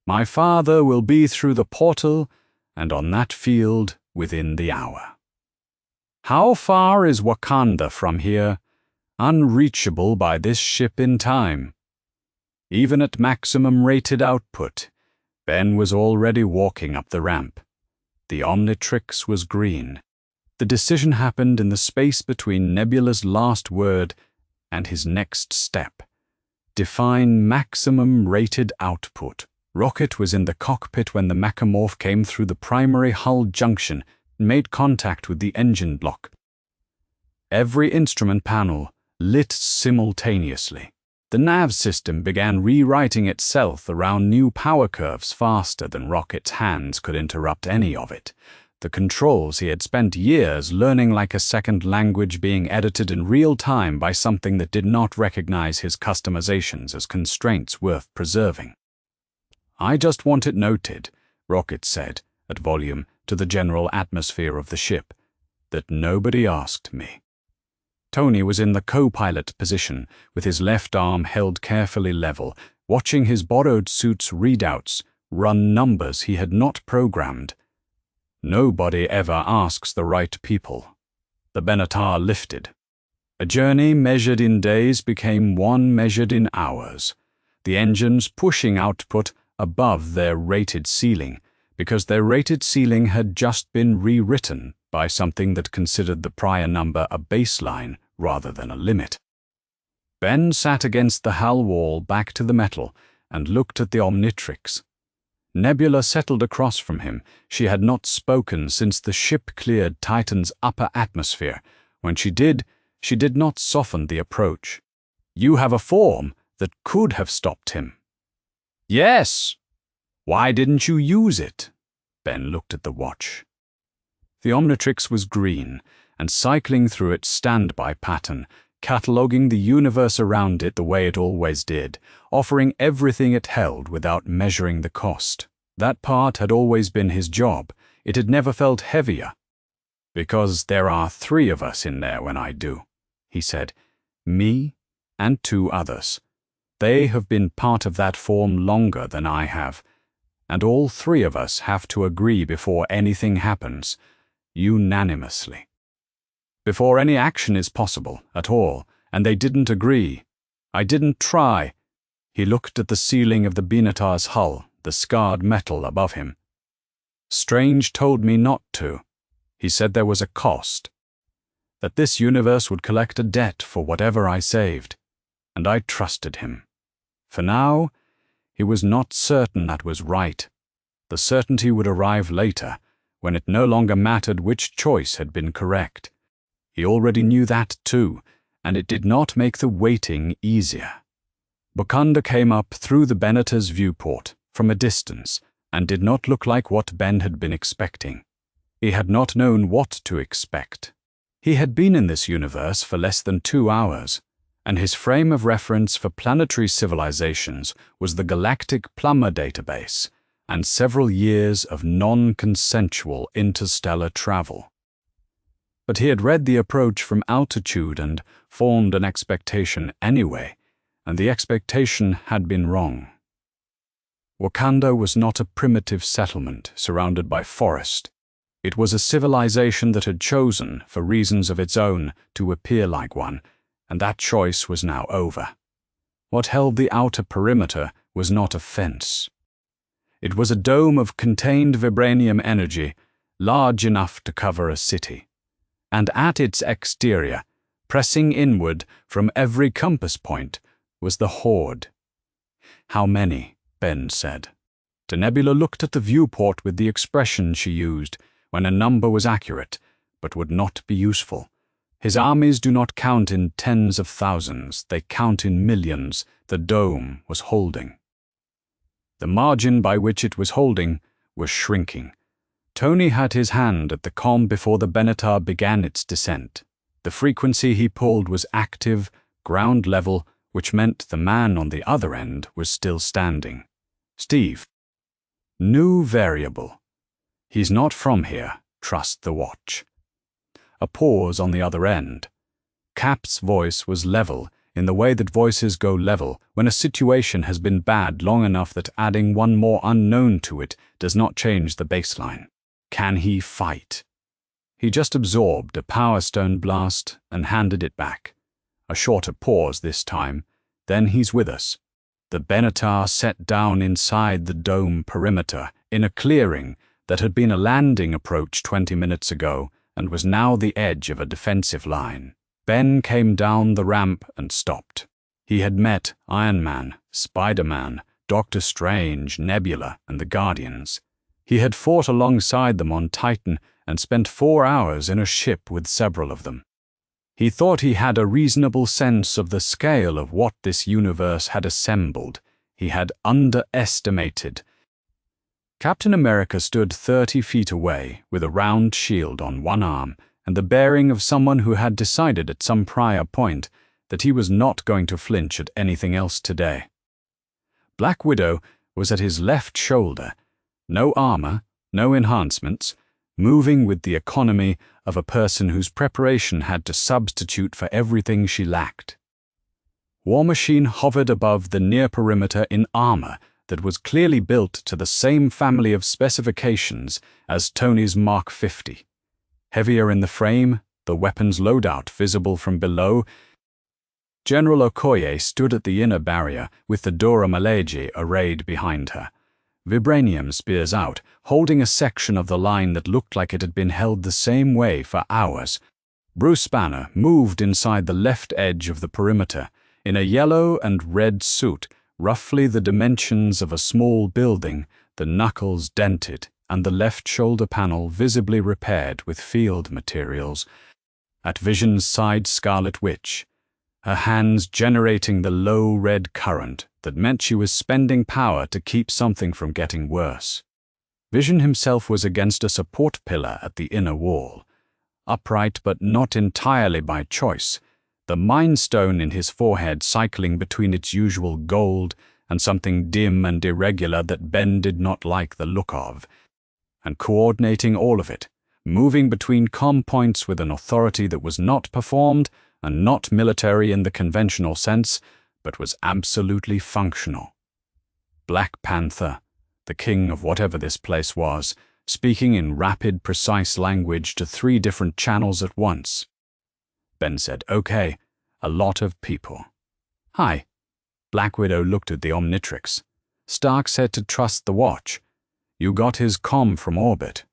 My father will be through the portal and on that field within the hour. How far is Wakanda from here? Unreachable by this ship in time." Even at maximum rated output, Ben was already walking up the ramp. The Omnitrix was green. The decision happened in the space between Nebula's last word and his next step. Define maximum rated output. Rocket was in the cockpit when the Macamorph came through the primary hull junction and made contact with the engine block. Every instrument panel lit simultaneously. The nav system began rewriting itself around new power curves faster than Rocket's hands could interrupt any of it. The controls he had spent years learning like a second language being edited in real time by something that did not recognize his customizations as constraints worth preserving. "I just want it noted," Rocket said, at volume, to the general atmosphere of the ship, "that nobody asked me." Tony was in the co-pilot position, with his left arm held carefully level, watching his borrowed suit's readouts run numbers he had not programmed. Nobody ever asks the right people. The Benatar lifted. A journey measured in days became one measured in hours, the engines pushing output above their rated ceiling, because their rated ceiling had just been rewritten by something that considered the prior number a baseline rather than a limit. Ben sat against the hull wall back to the metal and looked at the Omnitrix. Nebula settled across from him. She had not spoken since the ship cleared Titan's upper atmosphere. When she did not soften the approach. "You have a form that could have stopped him." "Yes. Why didn't you use it?" Ben looked at the watch. The Omnitrix was green, and cycling through its standby pattern, cataloguing the universe around it the way it always did, offering everything it held without measuring the cost. That part had always been his job. It had never felt heavier. "Because there are 3 of us in there when I do," he said. "Me and 2 others. They have been part of that form longer than I have, and all 3 of us have to agree before anything happens, unanimously. Before any action is possible at all, and they didn't agree. I didn't try." He looked at the ceiling of the Benatar's hull, the scarred metal above him. "Strange told me not to. He said there was a cost, that this universe would collect a debt for whatever I saved, and I trusted him. For now, he was not certain that was right. The certainty would arrive later, when it no longer mattered which choice had been correct. He already knew that too, and it did not make the waiting easier. Bokanda came up through the Benatar's viewport from a distance and did not look like what Ben had been expecting. He had not known what to expect. He had been in this universe for less than 2 hours, and his frame of reference for planetary civilizations was the Galactic Plumber database and several years of non-consensual interstellar travel. But he had read the approach from altitude and formed an expectation anyway, and the expectation had been wrong. Wakanda was not a primitive settlement surrounded by forest. It was a civilization that had chosen, for reasons of its own, to appear like one, and that choice was now over. What held the outer perimeter was not a fence. It was a dome of contained vibranium energy, large enough to cover a city. And at its exterior, pressing inward from every compass point, was the Horde. "How many?" Ben said. The Nebula looked at the viewport with the expression she used when a number was accurate, but would not be useful. His armies do not count in tens of thousands, they count in millions. The dome was holding. The margin by which it was holding was shrinking. Tony had his hand at the comm before the Benatar began its descent. The frequency he pulled was active, ground level, which meant the man on the other end was still standing. "Steve." "New variable. He's not from here. Trust the watch." A pause on the other end. Cap's voice was level, in the way that voices go level when a situation has been bad long enough that adding one more unknown to it does not change the baseline. Can he fight? He just absorbed a Power Stone blast and handed it back. A shorter pause this time. "Then he's with us." The Benatar set down inside the dome perimeter, in a clearing that had been a landing approach 20 minutes ago and was now the edge of a defensive line. Ben came down the ramp and stopped. He had met Iron Man, Spider-Man, Doctor Strange, Nebula, and the Guardians. He had fought alongside them on Titan and spent 4 hours in a ship with several of them. He thought he had a reasonable sense of the scale of what this universe had assembled. He had underestimated. Captain America stood 30 feet away with a round shield on one arm and the bearing of someone who had decided at some prior point that he was not going to flinch at anything else today. Black Widow was at his left shoulder, no armor, no enhancements, moving with the economy of a person whose preparation had to substitute for everything she lacked. War Machine hovered above the near perimeter in armor that was clearly built to the same family of specifications as Tony's Mark 50. Heavier in the frame, the weapon's loadout visible from below. General Okoye stood at the inner barrier with the Dora Milaje arrayed behind her. Vibranium spears out, holding a section of the line that looked like it had been held the same way for hours. Bruce Banner moved inside the left edge of the perimeter, in a yellow and red suit, roughly the dimensions of a small building, the knuckles dented, and the left shoulder panel visibly repaired with field materials. At Vision's side, Scarlet Witch, her hands generating the low red current that meant she was spending power to keep something from getting worse. Vision himself was against a support pillar at the inner wall, upright but not entirely by choice, the Mind Stone in his forehead cycling between its usual gold and something dim and irregular that Ben did not like the look of, and coordinating all of it, moving between comm points with an authority that was not performed and not military in the conventional sense, but was absolutely functional. Black Panther, the king of whatever this place was, speaking in rapid, precise language to 3 different channels at once. Ben said, "Okay, a lot of people." "Hi." Black Widow looked at the Omnitrix. Stark said to trust the watch. "You got his comm from orbit."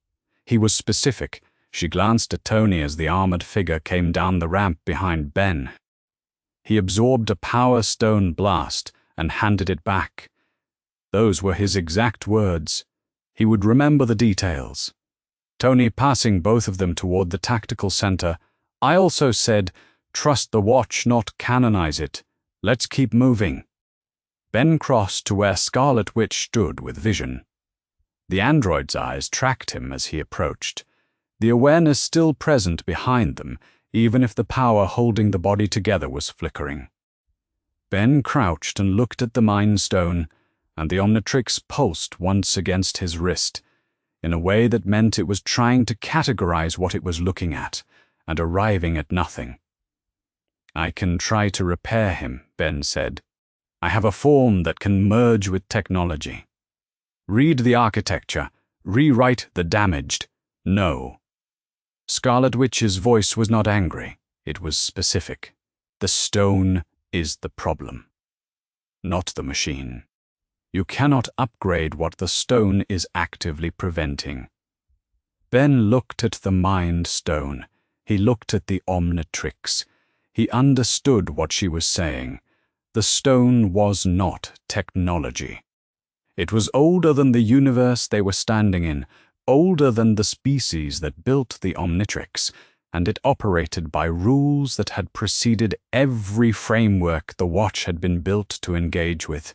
He was specific. She glanced at Tony as the armored figure came down the ramp behind Ben. He absorbed a power stone blast and handed it back. Those were his exact words. He would remember the details. Tony passing both of them toward the tactical center. "I also said, trust the watch, not canonize it. Let's keep moving." Ben crossed to where Scarlet Witch stood with Vision. The android's eyes tracked him as he approached, the awareness still present behind them, even if the power holding the body together was flickering. Ben crouched and looked at the Mind Stone, and the Omnitrix pulsed once against his wrist, in a way that meant it was trying to categorize what it was looking at, and arriving at nothing. "I can try to repair him," Ben said. "I have a form that can merge with technology. Read the architecture, rewrite the damaged. No." Scarlet Witch's voice was not angry, it was specific. "The stone is the problem, not the machine. You cannot upgrade what the stone is actively preventing." Ben looked at the Mind Stone. He looked at the Omnitrix. He understood what she was saying. The stone was not technology. It was older than the universe they were standing in, older than the species that built the Omnitrix, and it operated by rules that had preceded every framework the watch had been built to engage with.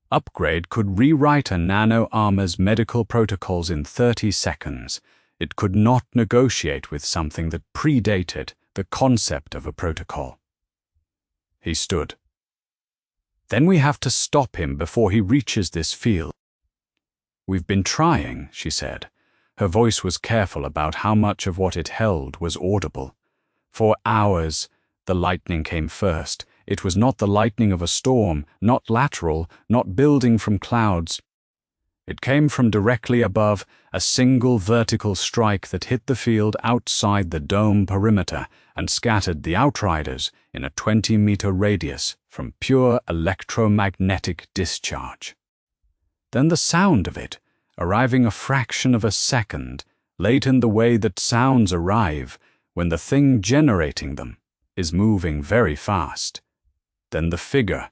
Upgrade could rewrite a nano-armor's medical protocols in 30 seconds. It could not negotiate with something that predated the concept of a protocol. He stood. "Then we have to stop him before he reaches this field." "We've been trying," she said. Her voice was careful about how much of what it held was audible. "For hours, the lightning came first. It was not the lightning of a storm, not lateral, not building from clouds. It came from directly above, a single vertical strike that hit the field outside the dome perimeter and scattered the Outriders in a 20-meter radius from pure electromagnetic discharge. Then the sound of it, arriving a fraction of a second, late in the way that sounds arrive when the thing generating them is moving very fast. Then the figure.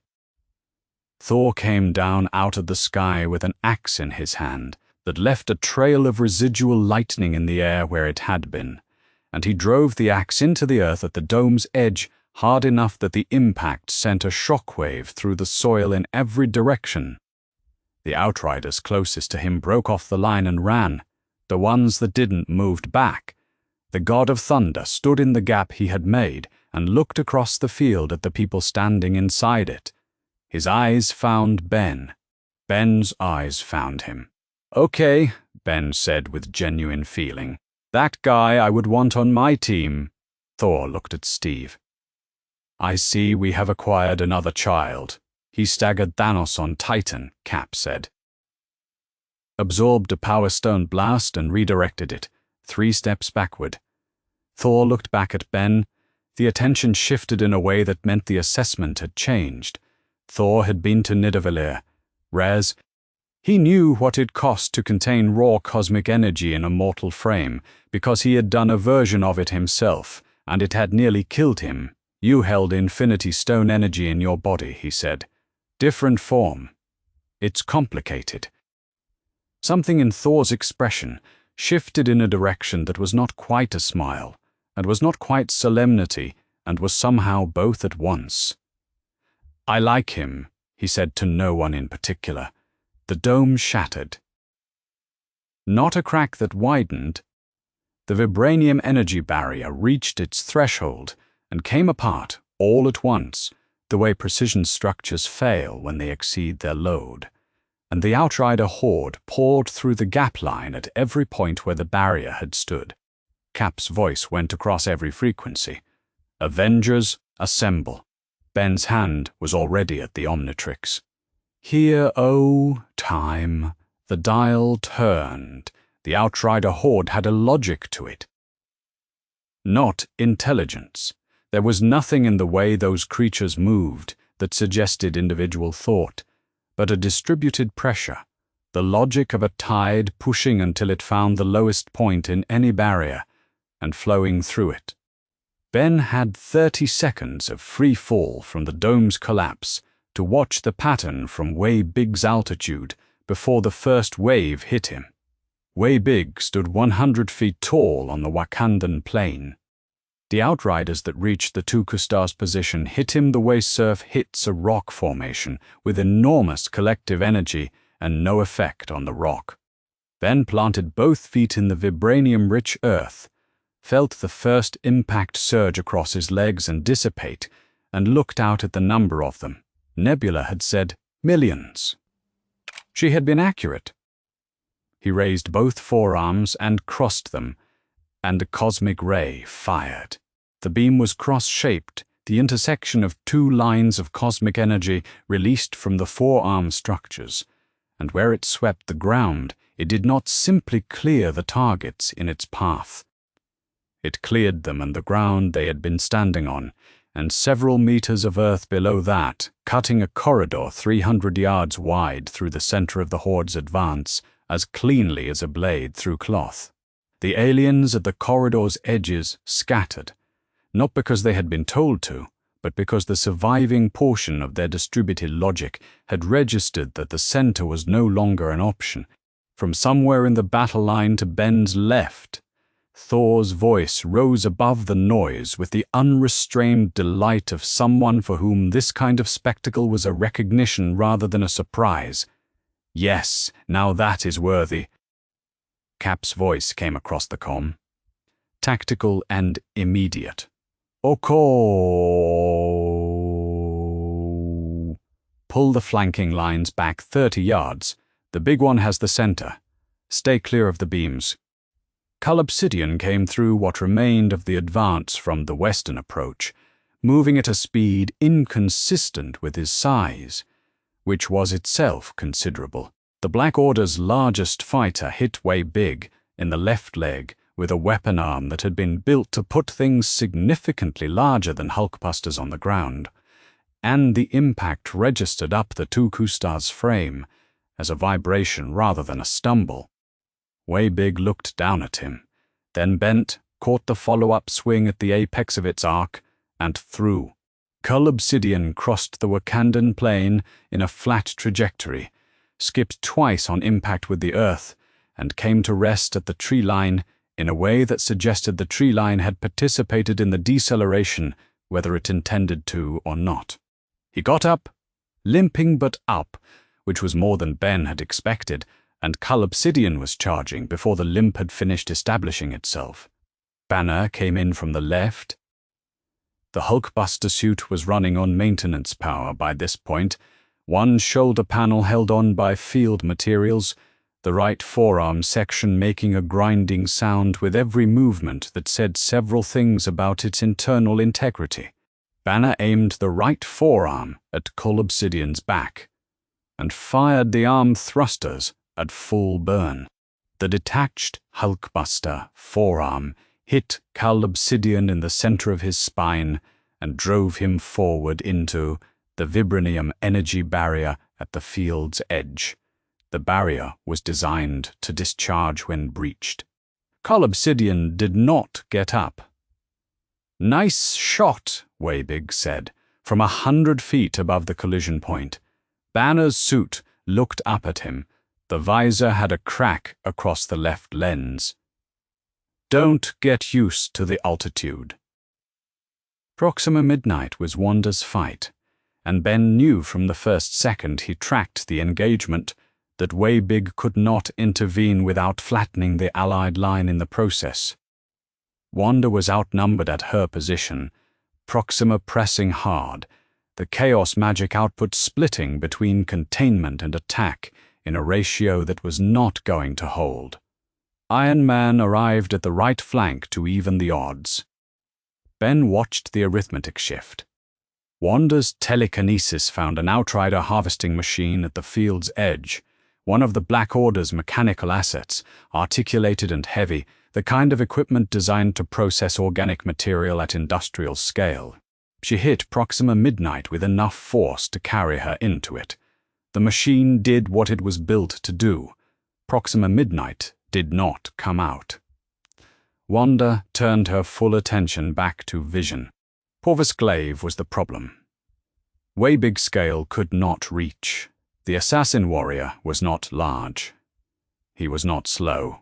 Thor came down out of the sky with an axe in his hand that left a trail of residual lightning in the air where it had been, and he drove the axe into the earth at the dome's edge hard enough that the impact sent a shockwave through the soil in every direction. The Outriders closest to him broke off the line and ran. The ones that didn't moved back. The God of Thunder stood in the gap he had made and looked across the field at the people standing inside it. His eyes found Ben. Ben's eyes found him. "Okay," Ben said with genuine feeling. "That guy I would want on my team." Thor looked at Steve. "I see we have acquired another child. He staggered Thanos on Titan," Cap said. Absorbed a Power Stone blast and redirected it, 3 steps backward. Thor looked back at Ben. The attention shifted in a way that meant the assessment had changed. Thor had been to Nidavellir. Raz. He knew what it cost to contain raw cosmic energy in a mortal frame, because he had done a version of it himself, and it had nearly killed him. "You held Infinity Stone energy in your body," he said. "Different form. It's complicated." Something in Thor's expression shifted in a direction that was not quite a smile, and was not quite solemnity, and was somehow both at once. "I like him," he said to no one in particular. The dome shattered. Not a crack that widened. The vibranium energy barrier reached its threshold and came apart all at once, the way precision structures fail when they exceed their load. And the Outrider horde poured through the gap line at every point where the barrier had stood. Cap's voice went across every frequency. Avengers, assemble. Ben's hand was already at the Omnitrix. Here, oh, time. The dial turned. The Outrider horde had a logic to it. Not intelligence. There was nothing in the way those creatures moved that suggested individual thought, but a distributed pressure, the logic of a tide pushing until it found the lowest point in any barrier and flowing through it. Ben had 30 seconds of free fall from the dome's collapse to watch the pattern from Way Big's altitude before the first wave hit him. Way Big stood 100 feet tall on the Wakandan plain. The Outriders that reached the Tukustar's position hit him the way surf hits a rock formation, with enormous collective energy and no effect on the rock. Ben planted both feet in the vibranium-rich earth, felt the first impact surge across his legs and dissipate, and looked out at the number of them. Nebula had said millions. She had been accurate. He raised both forearms and crossed them, and a cosmic ray fired. The beam was cross-shaped, the intersection of two lines of cosmic energy released from the forearm structures, and where it swept the ground, it did not simply clear the targets in its path. It cleared them and the ground they had been standing on, and several meters of earth below that, cutting a corridor 300 yards wide through the center of the horde's advance, as cleanly as a blade through cloth. The aliens at the corridor's edges scattered, not because they had been told to, but because the surviving portion of their distributed logic had registered that the center was no longer an option. From somewhere in the battle line to Ben's left, Thor's voice rose above the noise with the unrestrained delight of someone for whom this kind of spectacle was a recognition rather than a surprise. Yes, now that is worthy. Cap's voice came across the comm. Tactical and immediate. Oko. Pull the flanking lines back 30 yards. The big one has the center. Stay clear of the beams. Cull Obsidian came through what remained of the advance from the western approach, moving at a speed inconsistent with his size, which was itself considerable. The Black Order's largest fighter hit Way Big in the left leg with a weapon arm that had been built to put things significantly larger than Hulkbusters on the ground, and the impact registered up the Tukustar's frame as a vibration rather than a stumble. Way Big looked down at him, then bent, caught the follow-up swing at the apex of its arc, and threw. Cull Obsidian crossed the Wakandan plain in a flat trajectory, skipped twice on impact with the earth, and came to rest at the tree line in a way that suggested the tree line had participated in the deceleration, whether it intended to or not. He got up, limping but up, which was more than Ben had expected, and Cull Obsidian was charging before the limp had finished establishing itself. Banner came in from the left. The Hulkbuster suit was running on maintenance power by this point, one shoulder panel held on by field materials, the right forearm section making a grinding sound with every movement that said several things about its internal integrity. Banner aimed the right forearm at Cull Obsidian's back, and fired the arm thrusters at full burn. The detached Hulkbuster forearm hit Cull Obsidian in the center of his spine and drove him forward into the vibranium energy barrier at the field's edge. The barrier was designed to discharge when breached. Cull Obsidian did not get up. "Nice shot," Way Big said, from 100 feet above the collision point. Banner's suit looked up at him. The visor had a crack across the left lens. "Don't get used to the altitude." Proxima Midnight was Wanda's fight, and Ben knew from the first second he tracked the engagement that Weibig could not intervene without flattening the Allied line in the process. Wanda was outnumbered at her position, Proxima pressing hard, the chaos magic output splitting between containment and attack in a ratio that was not going to hold. Iron Man arrived at the right flank to even the odds. Ben watched the arithmetic shift. Wanda's telekinesis found an Outrider harvesting machine at the field's edge, one of the Black Order's mechanical assets, articulated and heavy, the kind of equipment designed to process organic material at industrial scale. She hit Proxima Midnight with enough force to carry her into it. The machine did what it was built to do. Proxima Midnight did not come out. Wanda turned her full attention back to Vision. Corvus Glaive was the problem. Weibig scale could not reach. The assassin warrior was not large. He was not slow.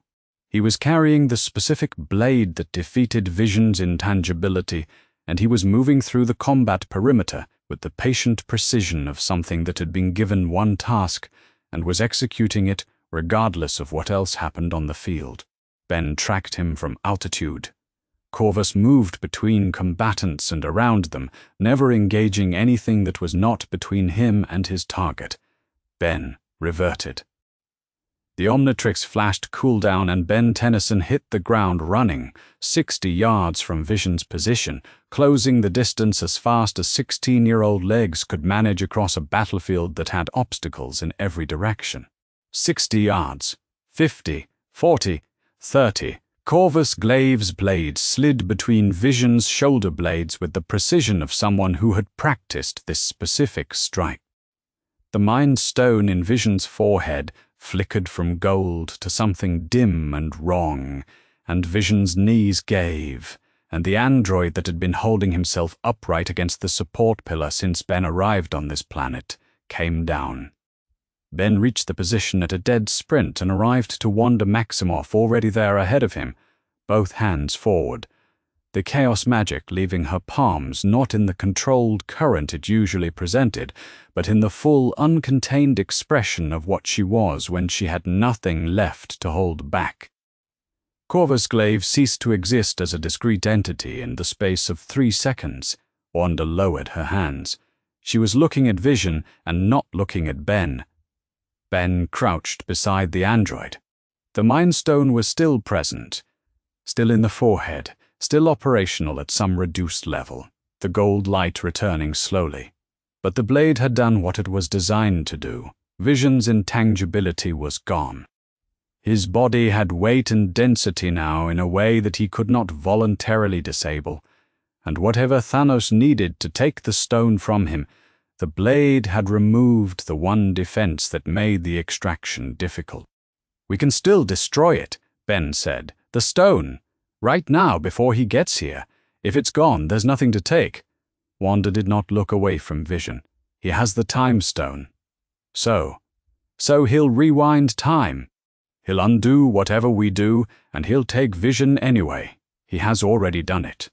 He was carrying the specific blade that defeated Vision's intangibility, and he was moving through the combat perimeter with the patient precision of something that had been given one task and was executing it regardless of what else happened on the field. Ben tracked him from altitude. Corvus moved between combatants and around them, never engaging anything that was not between him and his target. Ben reverted. The Omnitrix flashed cooldown and Ben Tennyson hit the ground running, 60 yards from Vision's position, closing the distance as fast as 16-year-old legs could manage across a battlefield that had obstacles in every direction. 60 yards, 50, 40, 30. Corvus Glaive's blade slid between Vision's shoulder blades with the precision of someone who had practiced this specific strike. The Mind Stone in Vision's forehead flickered from gold to something dim and wrong, and Vision's knees gave, and the android that had been holding himself upright against the support pillar since Ben arrived on this planet came down. Ben reached the position at a dead sprint and arrived to Wanda Maximoff already there ahead of him, both hands forward, the chaos magic leaving her palms not in the controlled current it usually presented, but in the full, uncontained expression of what she was when she had nothing left to hold back. Corvus Glaive ceased to exist as a discrete entity in the space of 3 seconds. Wanda lowered her hands. She was looking at Vision and not looking at Ben. Ben crouched beside the android. The Mind Stone was still present, still in the forehead, still operational at some reduced level, the gold light returning slowly. But the blade had done what it was designed to do. Vision's intangibility was gone. His body had weight and density now in a way that he could not voluntarily disable, and whatever Thanos needed to take the stone from him, the blade had removed the one defense that made the extraction difficult. "We can still destroy it," Ben said. "The stone. Right now, before he gets here. If it's gone, there's nothing to take." Wanda did not look away from Vision. "He has the time stone. So he'll rewind time. He'll undo whatever we do, and he'll take Vision anyway. He has already done it."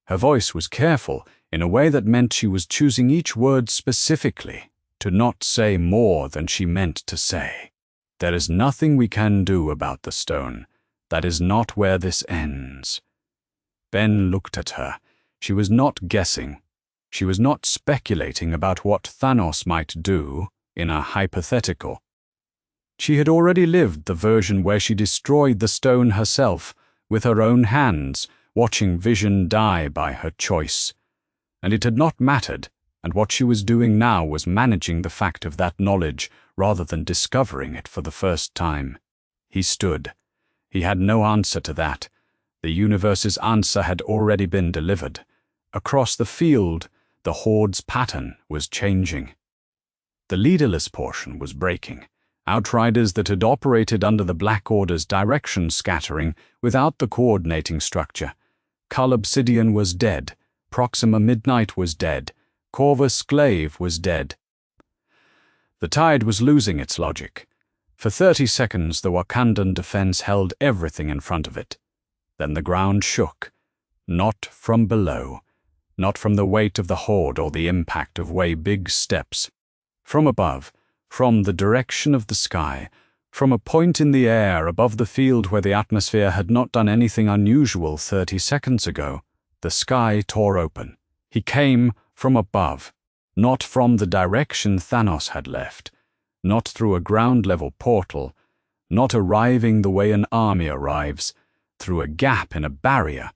Her voice was careful, in a way that meant she was choosing each word specifically, to not say more than she meant to say. "There is nothing we can do about the stone. That is not where this ends." Ben looked at her. She was not guessing. She was not speculating about what Thanos might do in a hypothetical. She had already lived the version where she destroyed the stone herself, with her own hands, watching Vision die by her choice. And it had not mattered, and what she was doing now was managing the fact of that knowledge rather than discovering it for the first time. He stood. He had no answer to that. The universe's answer had already been delivered. Across the field, the Horde's pattern was changing. The leaderless portion was breaking. Outriders that had operated under the Black Order's direction scattering without the coordinating structure. Cull Obsidian was dead. Proxima Midnight was dead. Corvus Glaive was dead. The tide was losing its logic. For 30 seconds, the Wakandan defense held everything in front of it. Then the ground shook. Not from below. Not from the weight of the Horde or the impact of Weibig's steps. From above, from the direction of the sky, from a point in the air above the field where the atmosphere had not done anything unusual 30 seconds ago. The sky tore open. He came from above, not from the direction Thanos had left, not through a ground-level portal, not arriving the way an army arrives, through a gap in a barrier.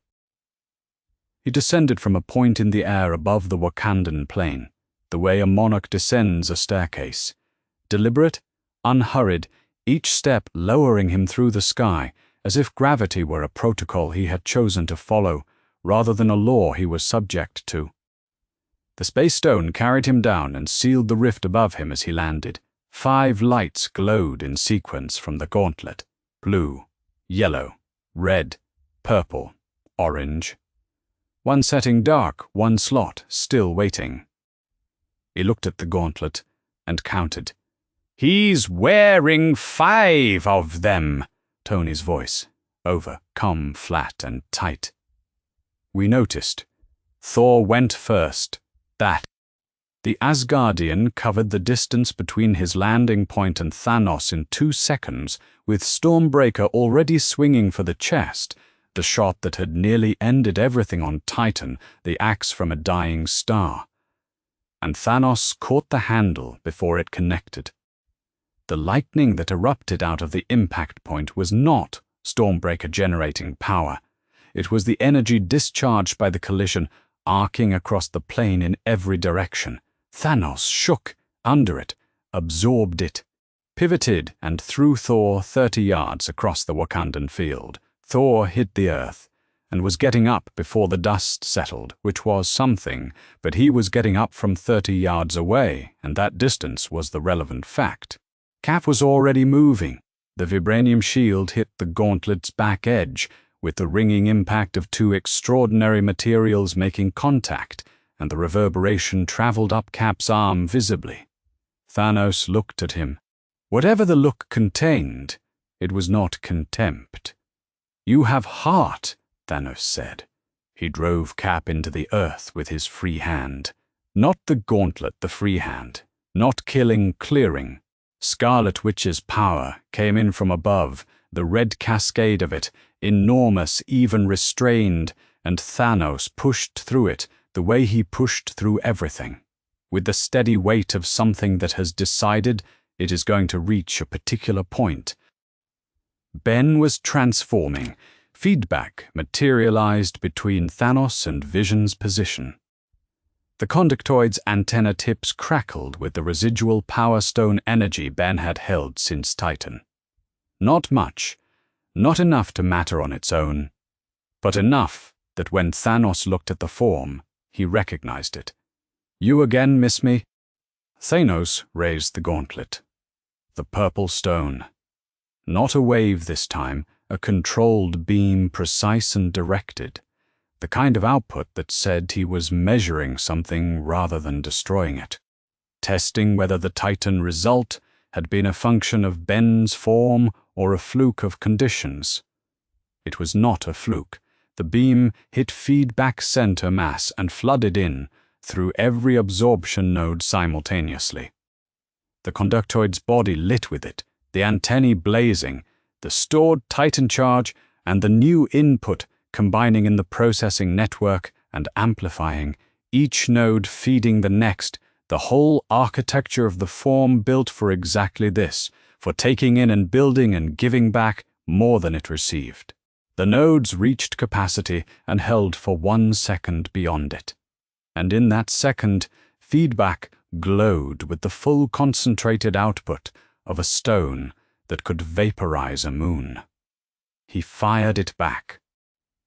He descended from a point in the air above the Wakandan plain, the way a monarch descends a staircase. Deliberate, unhurried, each step lowering him through the sky, as if gravity were a protocol he had chosen to follow, rather than a law he was subject to. The space stone carried him down and sealed the rift above him as he landed. 5 lights glowed in sequence from the gauntlet: blue, yellow, red, purple, orange. One setting dark, one slot still waiting. He looked at the gauntlet and counted. "He's wearing 5 of them," Tony's voice, overcome, flat and tight. We noticed. Thor went first. That. The Asgardian covered the distance between his landing point and Thanos in 2 seconds, with Stormbreaker already swinging for the chest, the shot that had nearly ended everything on Titan, the axe from a dying star. And Thanos caught the handle before it connected. The lightning that erupted out of the impact point was not Stormbreaker generating power. It was the energy discharged by the collision, arcing across the plane in every direction. Thanos shook under it, absorbed it, pivoted and threw Thor 30 yards across the Wakandan field. Thor hit the earth and was getting up before the dust settled, which was something, but he was getting up from 30 yards away, and that distance was the relevant fact. Cap was already moving. The vibranium shield hit the gauntlet's back edge, with the ringing impact of 2 extraordinary materials making contact, and the reverberation traveled up Cap's arm visibly. Thanos looked at him. Whatever the look contained, it was not contempt. "You have heart," Thanos said. He drove Cap into the earth with his free hand. Not the gauntlet, the free hand. Not killing, clearing. Scarlet Witch's power came in from above, the red cascade of it, enormous, even restrained, and Thanos pushed through it the way he pushed through everything, with the steady weight of something that has decided it is going to reach a particular point. Ben was transforming. Feedback materialized between Thanos and Vision's position. The conductoid's antenna tips crackled with the residual Power Stone energy Ben had held since Titan. Not much, not enough to matter on its own, but enough that when Thanos looked at the form, he recognized it. "You again, miss me?" Thanos raised the gauntlet. The purple stone. Not a wave this time, a controlled beam, precise and directed. The kind of output that said he was measuring something rather than destroying it. Testing whether the Titan result had been a function of Ben's form or a fluke of conditions. It was not a fluke. The beam hit feedback center mass and flooded in through every absorption node simultaneously. The conductoid's body lit with it, the antennae blazing, the stored Titan charge and the new input combining in the processing network and amplifying, each node feeding the next, the whole architecture of the form built for exactly this, for taking in and building and giving back more than it received. The nodes reached capacity and held for 1 second beyond it. And in that second, feedback glowed with the full concentrated output of a stone that could vaporize a moon. He fired it back.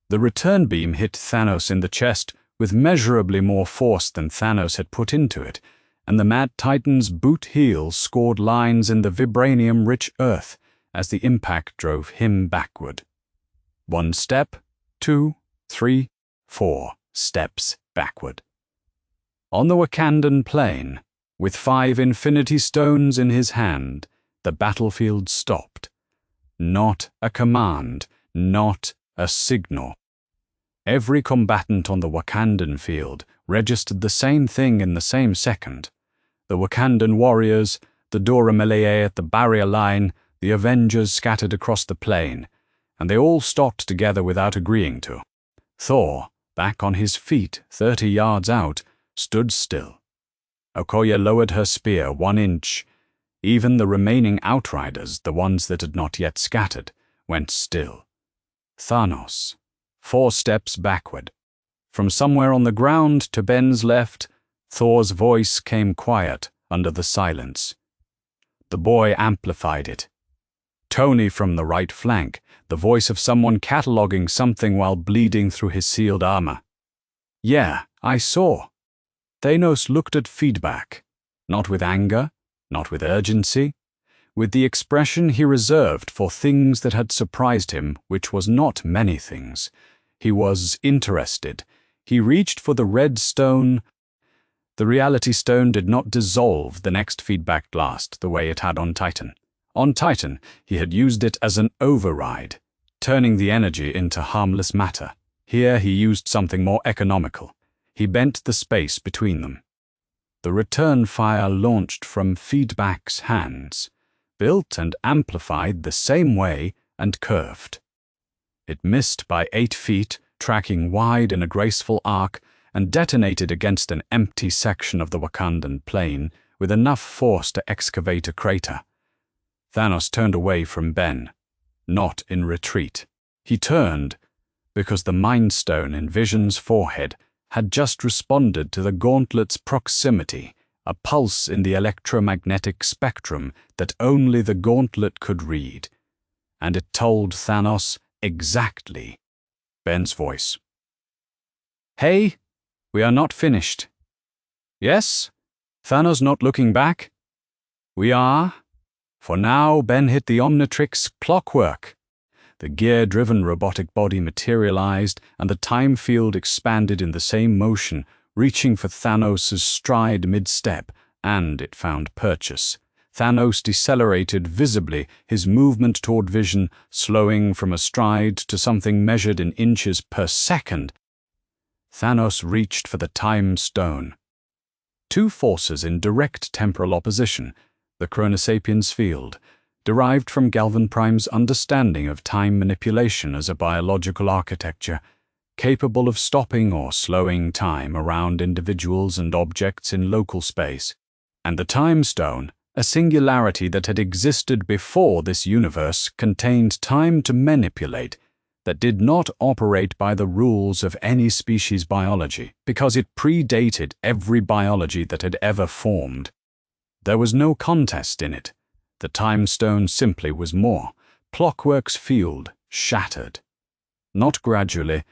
The return beam hit Thanos in the chest with measurably more force than Thanos had put into it, and the Mad Titan's boot heel scored lines in the vibranium-rich earth as the impact drove him backward. 1 step, 2, 3, 4 steps backward. On the Wakandan plain, with 5 infinity stones in his hand, the battlefield stopped. Not a command, not a signal. Every combatant on the Wakandan field registered the same thing in the same second. The Wakandan warriors, the Dora Milaje at the barrier line, the Avengers scattered across the plain, and they all stopped together without agreeing to. Thor, back on his feet 30 yards out, stood still. Okoye lowered her spear 1 inch. Even the remaining outriders, the ones that had not yet scattered, went still. Thanos, 4 steps backward. From somewhere on the ground to Ben's left, Thor's voice came quiet under the silence. The boy amplified it. Tony from the right flank, the voice of someone cataloging something while bleeding through his sealed armor. "Yeah, I saw." Thanos looked at feedback, not with anger, not with urgency, with the expression he reserved for things that had surprised him, which was not many things. He was interested. He reached for the red stone. The reality stone did not dissolve the next feedback blast the way it had on Titan. On Titan, he had used it as an override, turning the energy into harmless matter. Here he used something more economical. He bent the space between them. The return fire launched from feedback's hands, built and amplified the same way and curved. It missed by 8 feet, tracking wide in a graceful arc, and detonated against an empty section of the Wakandan plain with enough force to excavate a crater. Thanos turned away from Ben, not in retreat. He turned because the Mind Stone in Vision's forehead had just responded to the gauntlet's proximity, a pulse in the electromagnetic spectrum that only the gauntlet could read. And it told Thanos exactly. Ben's voice. "Hey, we are not finished." "Yes?" Thanos not looking back. "We are." For now, Ben hit the Omnitrix clockwork. The gear-driven robotic body materialized, and the time field expanded in the same motion, reaching for Thanos' stride mid-step, and it found purchase. Thanos decelerated visibly, his movement toward Vision slowing from a stride to something measured in inches per second. Thanos reached for the Time Stone. 2 forces in direct temporal opposition, the Chronosapiens field, derived from Galvan Prime's understanding of time manipulation as a biological architecture, capable of stopping or slowing time around individuals and objects in local space, and the Time Stone, a singularity that had existed before this universe, contained time to manipulate, that did not operate by the rules of any species biology, because it predated every biology that had ever formed. There was no contest in it. The Time Stone simply was more. Clockwork's field shattered. Not gradually,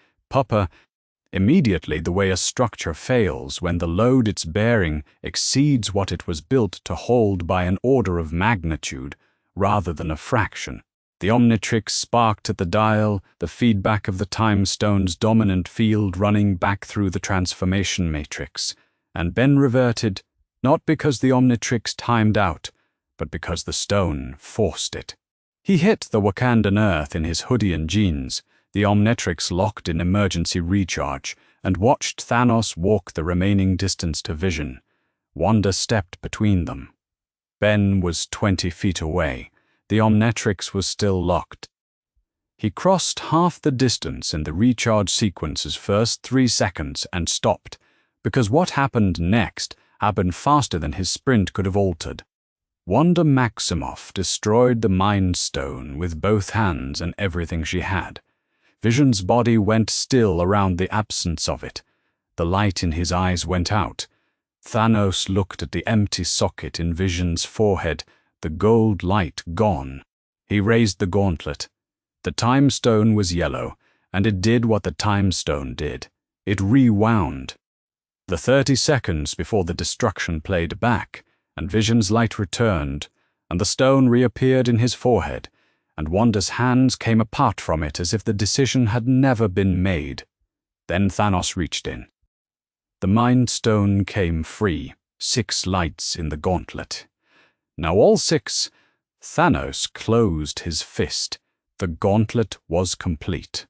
immediately, the way a structure fails when the load it's bearing exceeds what it was built to hold by an order of magnitude rather than a fraction. The Omnitrix sparked at the dial, the feedback of the Time Stone's dominant field running back through the transformation matrix, and Ben reverted, not because the Omnitrix timed out, but because the stone forced it. He hit the Wakandan earth in his hoodie and jeans, the Omnitrix locked in emergency recharge, and watched Thanos walk the remaining distance to Vision. Wanda stepped between them. Ben was 20 feet away. The Omnitrix was still locked. He crossed half the distance in the recharge sequence's first 3 seconds and stopped, because what happened next happened faster than his sprint could have altered. Wanda Maximoff destroyed the Mind Stone with both hands and everything she had. Vision's body went still around the absence of it. The light in his eyes went out. Thanos looked at the empty socket in Vision's forehead, the gold light gone. He raised the gauntlet. The Time Stone was yellow, and it did what the Time Stone did. It rewound. The 30 seconds before the destruction played back, and Vision's light returned, and the stone reappeared in his forehead, and Wanda's hands came apart from it as if the decision had never been made. Then Thanos reached in. The Mind Stone came free, 6 lights in the gauntlet. Now all 6, Thanos closed his fist. The gauntlet was complete.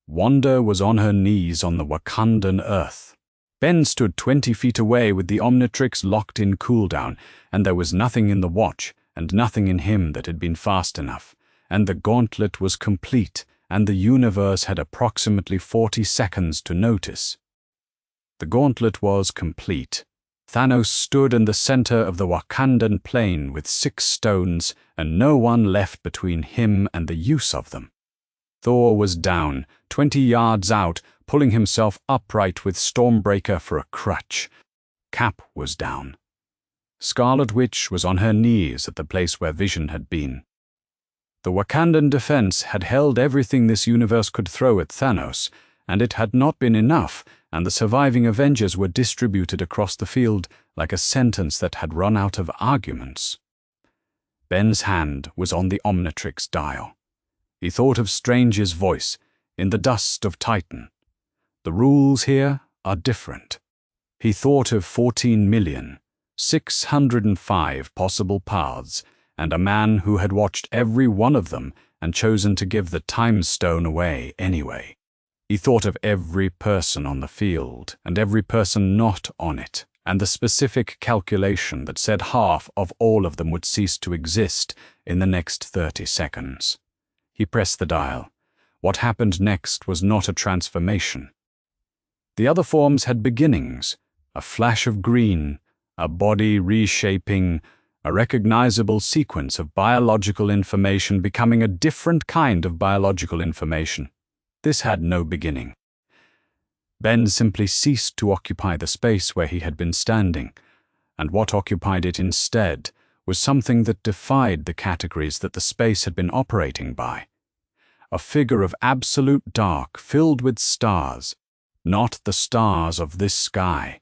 Wanda was on her knees on the Wakandan earth. Ben stood 20 feet away with the Omnitrix locked in cooldown, and there was nothing in the watch and nothing in him that had been fast enough, and the gauntlet was complete, and the universe had approximately 40 seconds to notice. The gauntlet was complete. Thanos stood in the center of the Wakandan plain with 6 stones, and no one left between him and the use of them. Thor was down, 20 yards out, pulling himself upright with Stormbreaker for a crutch. Cap was down. Scarlet Witch was on her knees at the place where Vision had been. The Wakandan defense had held everything this universe could throw at Thanos, and it had not been enough, and the surviving Avengers were distributed across the field like a sentence that had run out of arguments. Ben's hand was on the Omnitrix dial. He thought of Strange's voice, in the dust of Titan. The rules here are different. He thought of 14,605 possible paths, and a man who had watched every one of them and chosen to give the time stone away anyway. He thought of every person on the field and every person not on it, and the specific calculation that said half of all of them would cease to exist in the next 30 seconds. He pressed the dial. What happened next was not a transformation. The other forms had beginnings, a flash of green, a body reshaping, a recognizable sequence of biological information becoming a different kind of biological information. This had no beginning. Ben simply ceased to occupy the space where he had been standing, and what occupied it instead was something that defied the categories that the space had been operating by. A figure of absolute dark filled with stars, not the stars of this sky.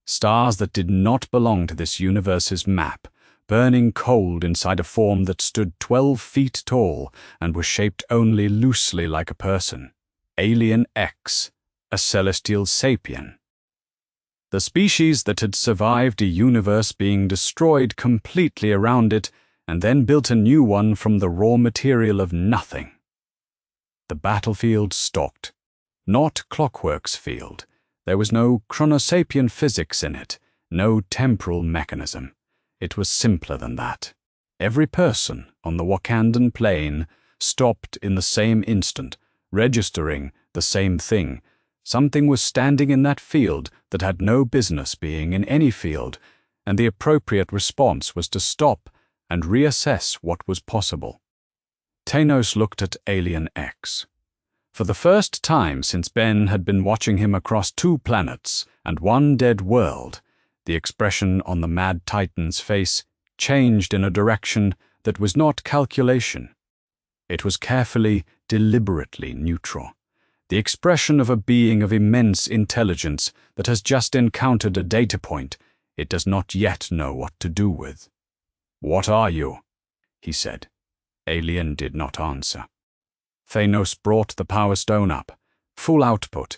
Stars that did not belong to this universe's map, burning cold inside a form that stood 12 feet tall and was shaped only loosely like a person. Alien X, a celestial sapien. The species that had survived a universe being destroyed completely around it and then built a new one from the raw material of nothing. The battlefield stopped. Not Clockwork's field. There was no chronosapien physics in it, no temporal mechanism. It was simpler than that. Every person on the Wakandan plain stopped in the same instant, registering the same thing. Something was standing in that field that had no business being in any field, and the appropriate response was to stop and reassess what was possible. Thanos looked at Alien X. For the first time since Ben had been watching him across 2 planets and 1 dead world, the expression on the Mad Titan's face changed in a direction that was not calculation. It was carefully, deliberately neutral. The expression of a being of immense intelligence that has just encountered a data point it does not yet know what to do with. "What are you?" he said. Alien did not answer. Thanos brought the Power Stone up, full output,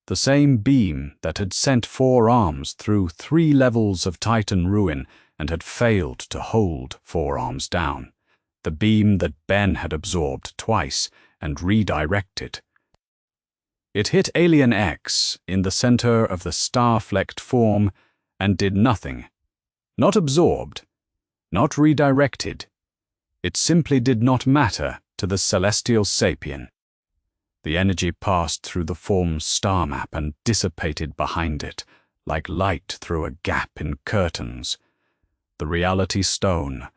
the same beam that had sent 4 arms through 3 levels of Titan ruin and had failed to hold 4 arms down, the beam that Ben had absorbed twice and redirected. It hit Alien X in the center of the star-flecked form and did nothing. Not absorbed, not redirected. It simply did not matter to the celestial sapien. The energy passed through the form's star map and dissipated behind it, like light through a gap in curtains. The reality stone,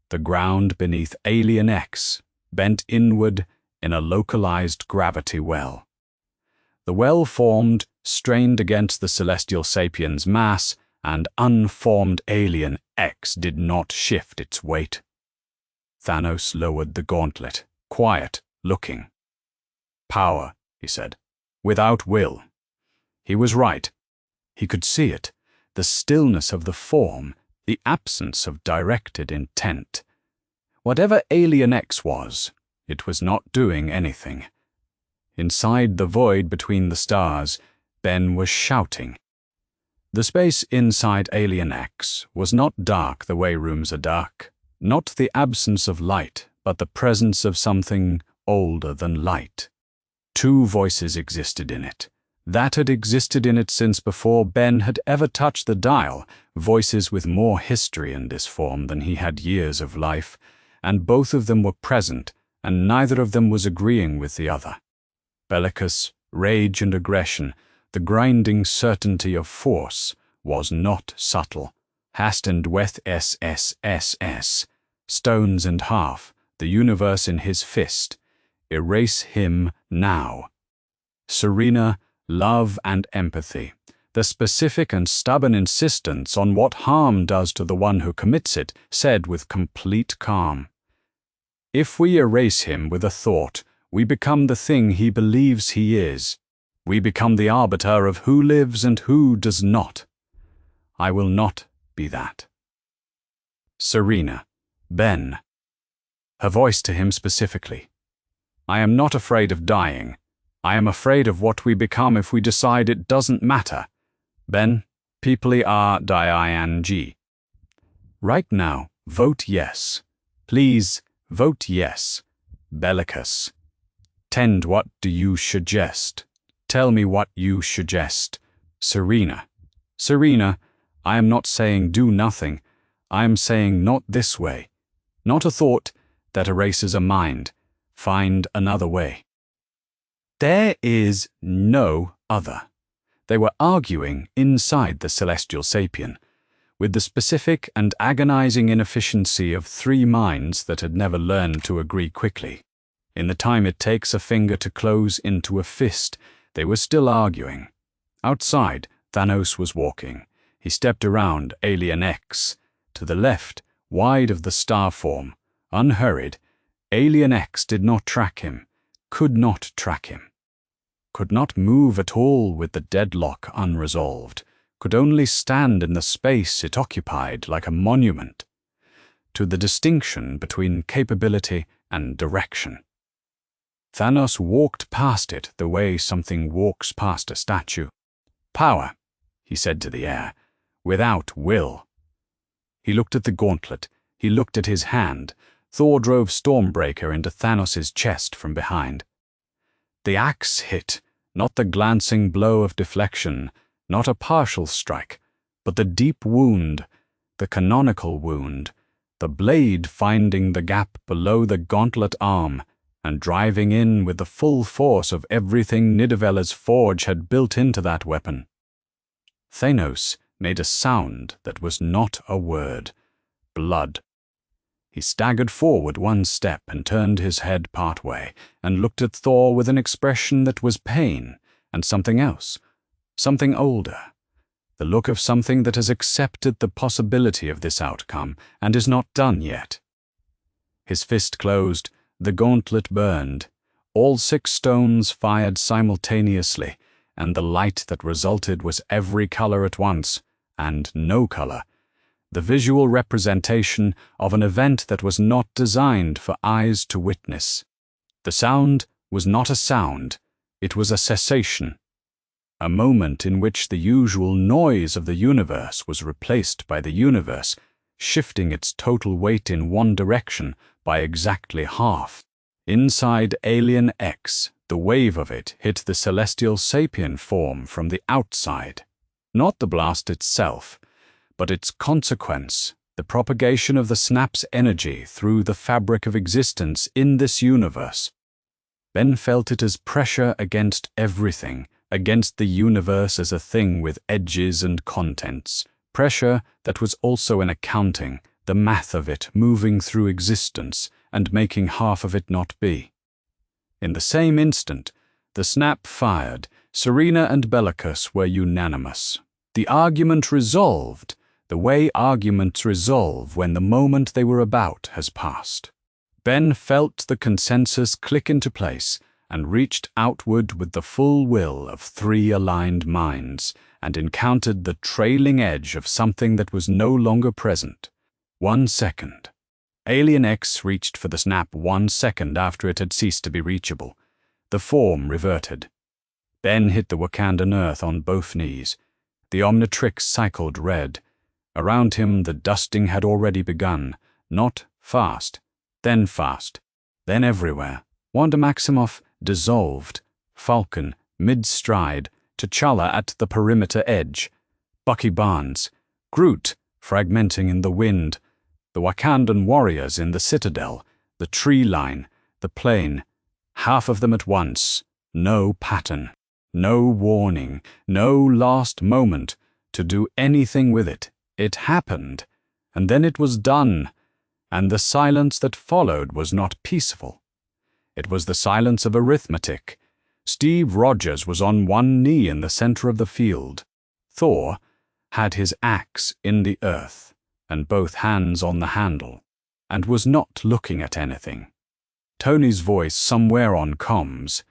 the ground beneath Alien X, bent inward in a localized gravity well. The well formed, strained against the celestial sapien's mass, and unformed Alien X did not shift its weight. Thanos lowered the gauntlet, quiet, looking. "Power," he said, "without will." He was right. He could see it, the stillness of the form, the absence of directed intent. Whatever Alien X was, it was not doing anything. Inside the void between the stars, Ben was shouting. The space inside Alien X was not dark the way rooms are dark. Not the absence of light, but the presence of something older than light. 2 voices existed in it, That had existed in it since before Ben had ever touched the dial, voices with more history in this form than he had years of life, and both of them were present, and neither of them was agreeing with the other. Bellicose, rage and aggression, the grinding certainty of force, was not subtle. Hastened with SSSS, stones and half, the universe in his fist. Erase him now. Serena, love and empathy, the specific and stubborn insistence on what harm does to the one who commits it, said with complete calm. If we erase him with a thought, we become the thing he believes he is. We become the arbiter of who lives and who does not. I will not be that. Serena, Ben. Her voice to him specifically. I am not afraid of dying. I am afraid of what we become if we decide it doesn't matter. Ben, peoply R-D-I-N-G. Right now, vote yes. Please, vote yes. Bellicose. Tend, what do you suggest? Tell me what you suggest. Serena. Serena, I am not saying do nothing. I am saying not this way. Not a thought that erases a mind. Find another way. There is no other. They were arguing inside the celestial sapien, with the specific and agonizing inefficiency of three minds that had never learned to agree quickly. In the time it takes a finger to close into a fist, they were still arguing. Outside, Thanos was walking. He stepped around Alien X. To the left, wide of the star form, unhurried, Alien X did not track him, could not track him. Could not move at all with the deadlock unresolved, could only stand in the space it occupied like a monument to the distinction between capability and direction. Thanos walked past it the way something walks past a statue. Power, he said to the air, without will. He looked at the gauntlet, he looked at his hand. Thor drove Stormbreaker into Thanos' chest from behind. The axe hit, not the glancing blow of deflection, not a partial strike, but the deep wound, the canonical wound, the blade finding the gap below the gauntlet arm and driving in with the full force of everything Nidavela's forge had built into that weapon. Thanos made a sound that was not a word. Blood. He staggered forward one step and turned his head partway, and looked at Thor with an expression that was pain, and something else, something older, the look of something that has accepted the possibility of this outcome and is not done yet. His fist closed, the gauntlet burned. All 6 stones fired simultaneously, and the light that resulted was every color at once, and no color. The visual representation of an event that was not designed for eyes to witness. The sound was not a sound, it was a cessation. A moment in which the usual noise of the universe was replaced by the universe, shifting its total weight in one direction by exactly half. Inside Alien X, the wave of it hit the celestial sapien form from the outside. Not the blast itself, but its consequence, the propagation of the snap's energy through the fabric of existence in this universe. Ben felt it as pressure against everything, against the universe as a thing with edges and contents, pressure that was also an accounting, the math of it moving through existence and making half of it not be. In the same instant, the snap fired. Serena and Bellicose were unanimous. The argument resolved, the way arguments resolve when the moment they were about has passed. Ben felt the consensus click into place and reached outward with the full will of 3 aligned minds and encountered the trailing edge of something that was no longer present. 1 second. Alien X reached for the snap 1 second after it had ceased to be reachable. The form reverted. Ben hit the Wakandan earth on both knees. The Omnitrix cycled red. Around him the dusting had already begun, not fast, then everywhere. Wanda Maximoff dissolved. Falcon, mid-stride, T'Challa at the perimeter edge, Bucky Barnes, Groot fragmenting in the wind, the Wakandan warriors in the citadel, the tree line, the plain, half of them at once, no pattern, no warning, no last moment to do anything with it. It happened, and then it was done, and the silence that followed was not peaceful. It was the silence of arithmetic. Steve Rogers was on one knee in the center of the field. Thor had his axe in the earth and both hands on the handle, and was not looking at anything. Tony's voice somewhere on comms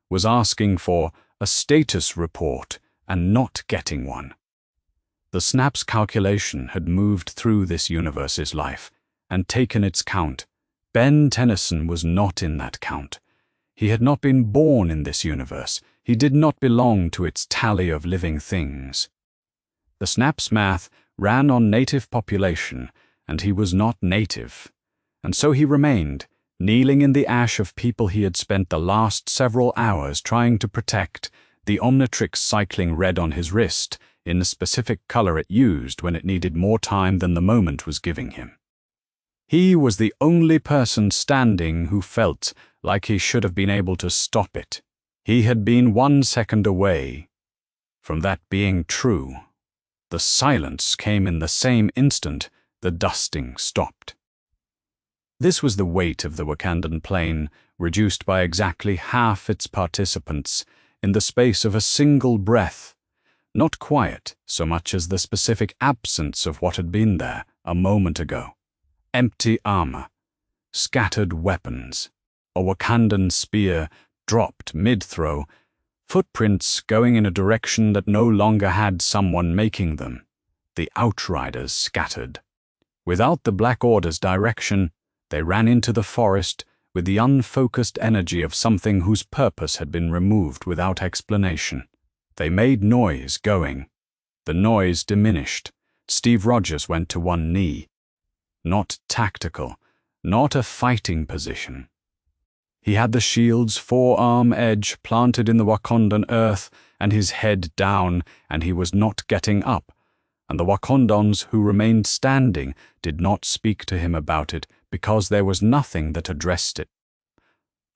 was asking for a status report and not getting one. The Snap's calculation had moved through this universe's life and taken its count. Ben Tennyson was not in that count. He had not been born in this universe. He did not belong to its tally of living things. The Snap's math ran on native population, and he was not native. And so he remained, kneeling in the ash of people he had spent the last several hours trying to protect, the Omnitrix cycling red on his wrist in the specific color it used when it needed more time than the moment was giving him. He was the only person standing who felt like he should have been able to stop it. He had been 1 second away from that being true. The silence came in the same instant the dusting stopped. This was the weight of the Wakandan plain, reduced by exactly half its participants in the space of a single breath. Not quiet so much as the specific absence of what had been there a moment ago. Empty armor, scattered weapons, a Wakandan spear dropped mid-throw, footprints going in a direction that no longer had someone making them. The Outriders scattered. Without the Black Order's direction, they ran into the forest with the unfocused energy of something whose purpose had been removed without explanation. They made noise going. The noise diminished. Steve Rogers went to one knee. Not tactical, not a fighting position. He had the shield's forearm edge planted in the Wakandan earth and his head down, and he was not getting up. And the Wakandans who remained standing did not speak to him about it because there was nothing that addressed it.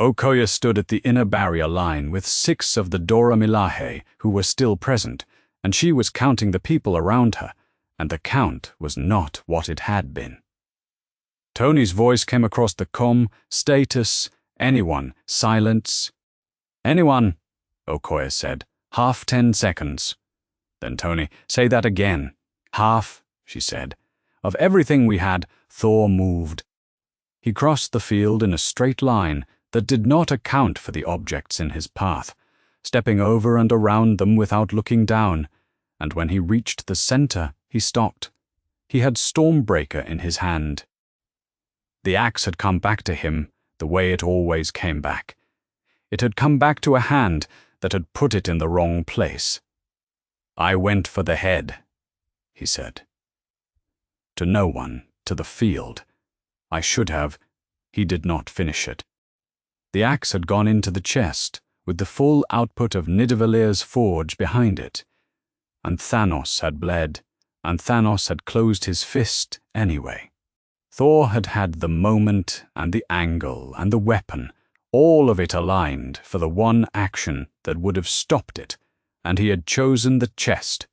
Okoye stood at the inner barrier line with 6 of the Dora Milaje who were still present, and she was counting the people around her, and the count was not what it had been. Tony's voice came across the comm, status, anyone, silence. Anyone, Okoye said, half 10 seconds. Then Tony, say that again. Half, she said. Of everything we had, Thor moved. He crossed the field in a straight line that did not account for the objects in his path, stepping over and around them without looking down, and when he reached the center, he stopped. He had Stormbreaker in his hand. The axe had come back to him the way it always came back. It had come back to a hand that had put it in the wrong place. I went for the head, he said. To no one, to the field. I should have. He did not finish it. The axe had gone into the chest, with the full output of Nidavaleer's forge behind it. And Thanos had bled, and Thanos had closed his fist anyway. Thor had had the moment and the angle and the weapon, all of it aligned for the one action that would have stopped it, and he had chosen the chest.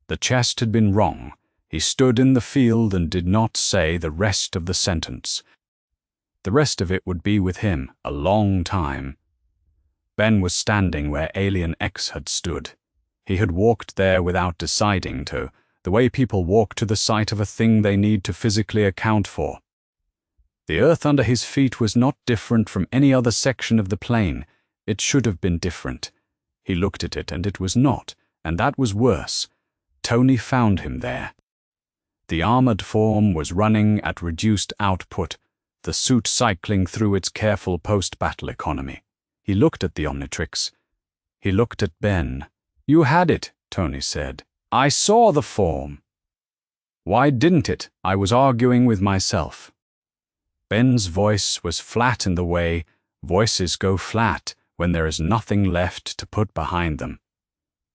The chest had been wrong. He stood in the field and did not say the rest of the sentence. The rest of it would be with him a long time. Ben was standing where Alien X had stood. He had walked there without deciding to, the way people walk to the site of a thing they need to physically account for. The earth under his feet was not different from any other section of the plain. It should have been different. He looked at it and it was not, and that was worse. Tony found him there. The armored form was running at reduced output, the suit cycling through its careful post-battle economy. He looked at the Omnitrix. He looked at Ben. You had it, Tony said. I saw the form. Why didn't it? I was arguing with myself. Ben's voice was flat in the way voices go flat when there is nothing left to put behind them.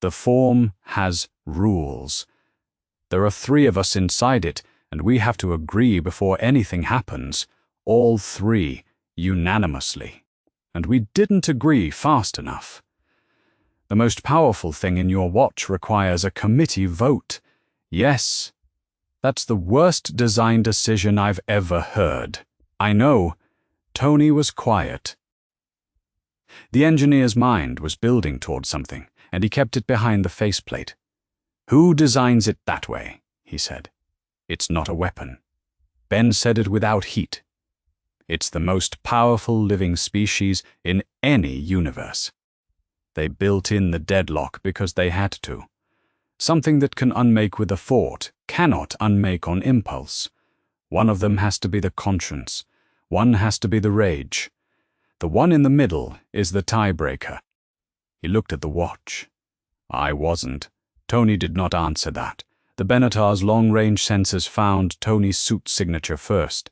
The form has rules. There are 3 of us inside it, and we have to agree before anything happens, all 3, unanimously. And we didn't agree fast enough. The most powerful thing in your watch requires a committee vote. Yes, that's the worst design decision I've ever heard. I know. Tony was quiet. The engineer's mind was building toward something, and he kept it behind the faceplate. "Who designs it that way?" he said. "It's not a weapon." Ben said it without heat. "It's the most powerful living species in any universe. They built in the deadlock because they had to. Something that can unmake with a thought cannot unmake on impulse. One of them has to be the conscience. One has to be the rage. The one in the middle is the tiebreaker." He looked at the watch. I wasn't. Tony did not answer that. The Benatar's long-range sensors found Tony's suit signature first.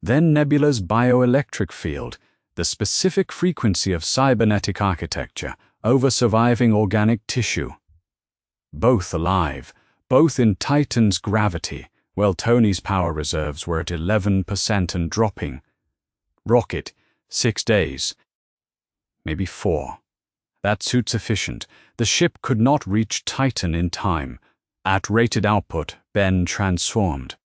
Then Nebula's bioelectric field, the specific frequency of cybernetic architecture over surviving organic tissue. Both alive, both in Titan's gravity, while Tony's power reserves were at 11% and dropping. Rocket, 6 days. Maybe 4. That suit's efficient. The ship could not reach Titan in time. At rated output, Ben transformed.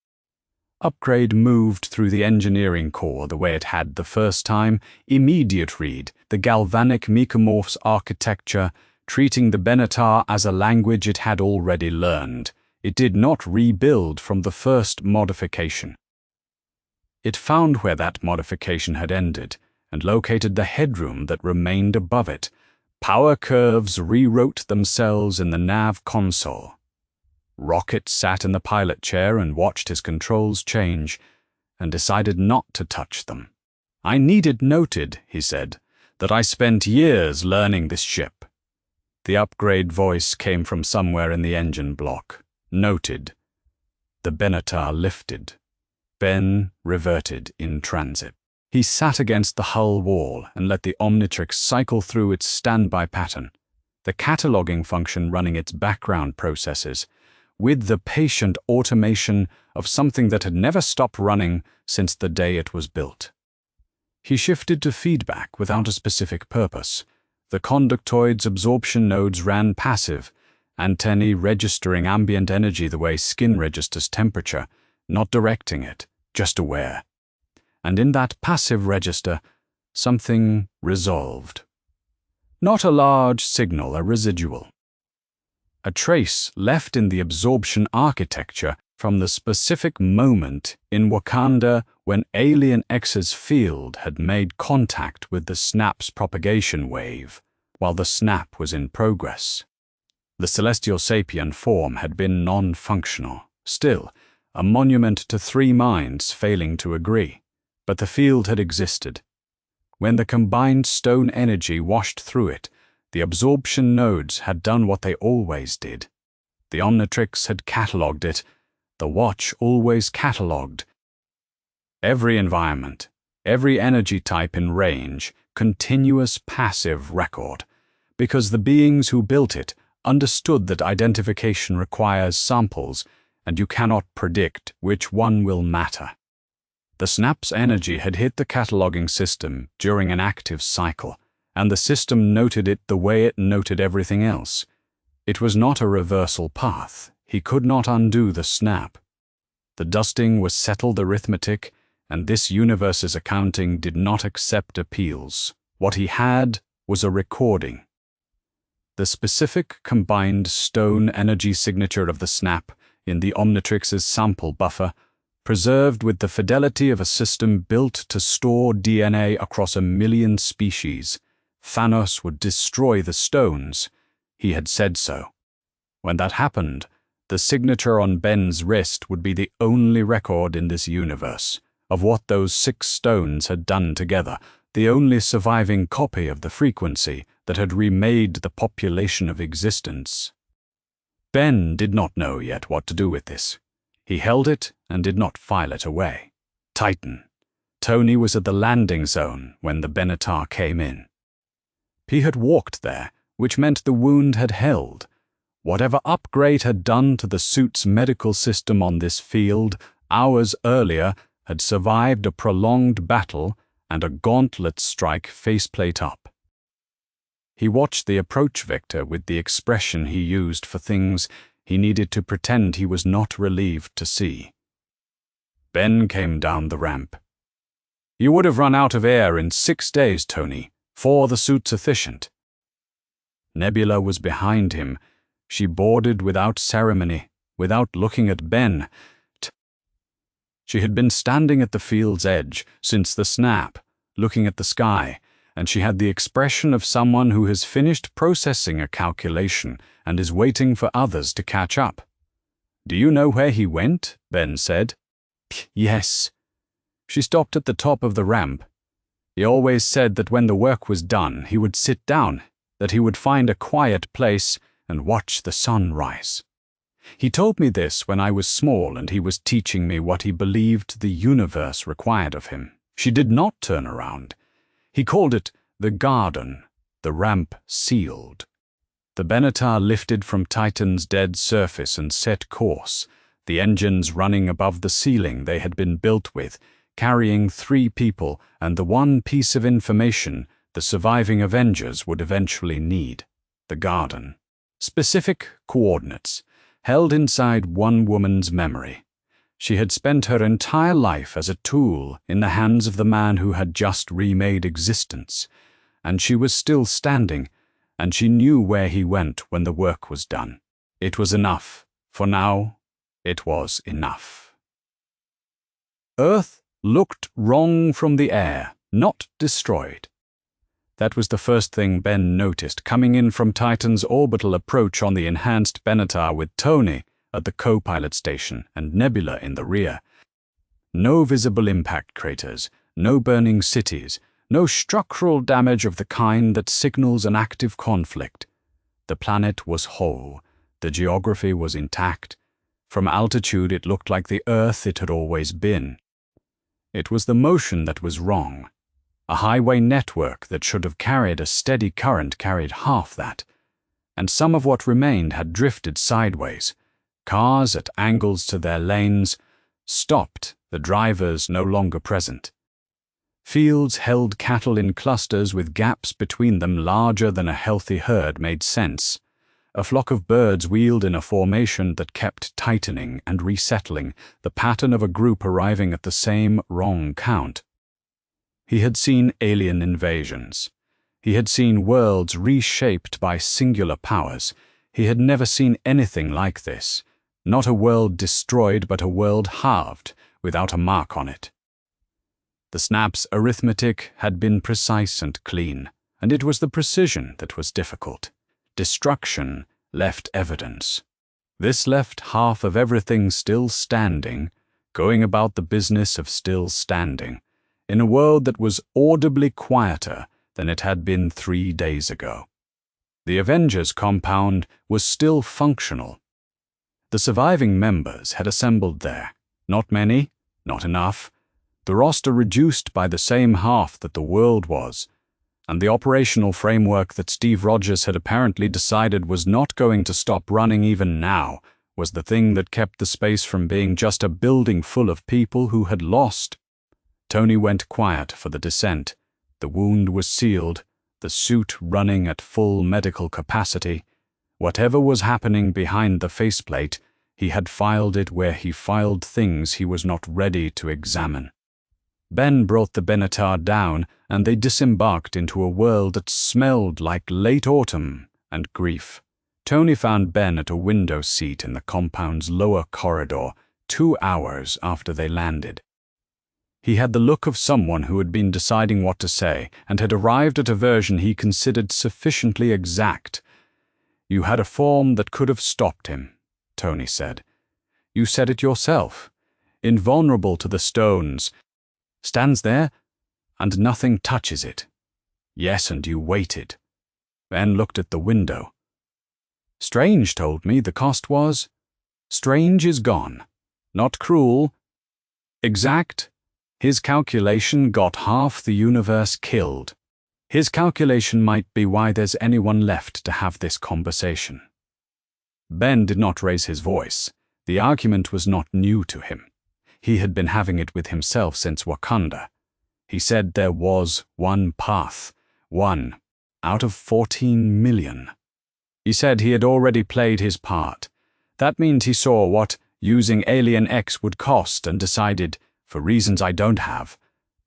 Upgrade moved through the engineering core the way it had the first time. Immediate read, the galvanic Mechamorph's architecture, treating the Benatar as a language it had already learned. It did not rebuild from the first modification. It found where that modification had ended, and located the headroom that remained above it. Power curves rewrote themselves in the nav console. Rocket sat in the pilot chair and watched his controls change, and decided not to touch them. "I needed noted," he said, "that I spent years learning this ship." The upgrade voice came from somewhere in the engine block. Noted. The Benatar lifted. Ben reverted in transit. He sat against the hull wall and let the Omnitrix cycle through its standby pattern, the cataloging function running its background processes, with the patient automation of something that had never stopped running since the day it was built. He shifted to feedback without a specific purpose. The conductoid's absorption nodes ran passive, antennae registering ambient energy the way skin registers temperature, not directing it, just aware. And in that passive register, something resolved. Not a large signal, a residual. A trace left in the absorption architecture from the specific moment in Wakanda when Alien X's field had made contact with the snap's propagation wave, while the snap was in progress. The celestial sapien form had been non-functional, still, a monument to 3 minds failing to agree. But the field had existed. When the combined stone energy washed through it, the absorption nodes had done what they always did. The Omnitrix had catalogued it. The watch always catalogued. Every environment, every energy type in range, continuous passive record, because the beings who built it understood that identification requires samples, and you cannot predict which one will matter. The snap's energy had hit the cataloging system during an active cycle, and the system noted it the way it noted everything else. It was not a reversal path. He could not undo the snap. The dusting was settled arithmetic, and this universe's accounting did not accept appeals. What he had was a recording. The specific combined stone energy signature of the snap in the Omnitrix's sample buffer, preserved with the fidelity of a system built to store DNA across 1 million species. Thanos would destroy the stones. He had said so. When that happened, the signature on Ben's wrist would be the only record in this universe of what those 6 stones had done together, the only surviving copy of the frequency that had remade the population of existence. Ben did not know yet what to do with this. He held it and did not file it away. Titan. Tony was at the landing zone when the Benatar came in. He had walked there, which meant the wound had held. Whatever upgrade had done to the suit's medical system on this field hours earlier had survived a prolonged battle and a gauntlet strike faceplate up. He watched the approach vector with the expression he used for things he needed to pretend he was not relieved to see. Ben came down the ramp. "You would have run out of air in 6 days, Tony, for the suit's efficient." Nebula was behind him. She boarded without ceremony, without looking at Ben. She had been standing at the field's edge since the snap, looking at the sky, and she had the expression of someone who has finished processing a calculation and is waiting for others to catch up. "Do you know where he went?" Ben said. "Yes." She stopped at the top of the ramp. "He always said that when the work was done, he would sit down, that he would find a quiet place and watch the sun rise. He told me this when I was small and he was teaching me what he believed the universe required of him." She did not turn around. He called it the garden, the ramp sealed. The Benatar lifted from Titan's dead surface and set course, the engines running above the ceiling they had been built with, carrying 3 people and the one piece of information the surviving Avengers would eventually need: the garden. Specific coordinates, held inside one woman's memory. She had spent her entire life as a tool in the hands of the man who had just remade existence, and she was still standing, and she knew where he went when the work was done. It was enough. For now, it was enough. Earth looked wrong from the air, not destroyed. That was the first thing Ben noticed coming in from Titan's orbital approach on the enhanced Benatar with Tony at the co-pilot station and Nebula in the rear. No visible impact craters, no burning cities, no structural damage of the kind that signals an active conflict. The planet was whole, the geography was intact. From altitude it looked like the Earth it had always been. It was the motion that was wrong. A highway network that should have carried a steady current carried half that, and some of what remained had drifted sideways. Cars at angles to their lanes stopped, the drivers no longer present. Fields held cattle in clusters with gaps between them larger than a healthy herd made sense. A flock of birds wheeled in a formation that kept tightening and resettling, the pattern of a group arriving at the same wrong count. He had seen alien invasions. He had seen worlds reshaped by singular powers. He had never seen anything like this. Not a world destroyed, but a world halved, without a mark on it. The snap's arithmetic had been precise and clean, and it was the precision that was difficult. Destruction left evidence. This left half of everything still standing, going about the business of still standing, in a world that was audibly quieter than it had been 3 days ago. The Avengers compound was still functional. The surviving members had assembled there. Not many, not enough. The roster reduced by the same half that the world was, and the operational framework that Steve Rogers had apparently decided was not going to stop running even now was the thing that kept the space from being just a building full of people who had lost. Tony went quiet for the descent. The wound was sealed, the suit running at full medical capacity. Whatever was happening behind the faceplate, he had filed it where he filed things he was not ready to examine. Ben brought the Benatar down, and they disembarked into a world that smelled like late autumn and grief. Tony found Ben at a window seat in the compound's lower corridor 2 hours after they landed. He had the look of someone who had been deciding what to say and had arrived at a version he considered sufficiently exact. "You had a form that could have stopped him," Tony said. "You said it yourself. Invulnerable to the stones. Stands there, and nothing touches it. Yes, and you waited." Ben looked at the window. "Strange told me the cost was. Strange is gone. Not cruel. Exact. His calculation got half the universe killed." His calculation might be why there's anyone left to have this conversation. Ben did not raise his voice. The argument was not new to him. He had been having it with himself since Wakanda. He said there was one path, one out of 14 million. He said he had already played his part. That means he saw what using Alien X would cost and decided, for reasons I don't have,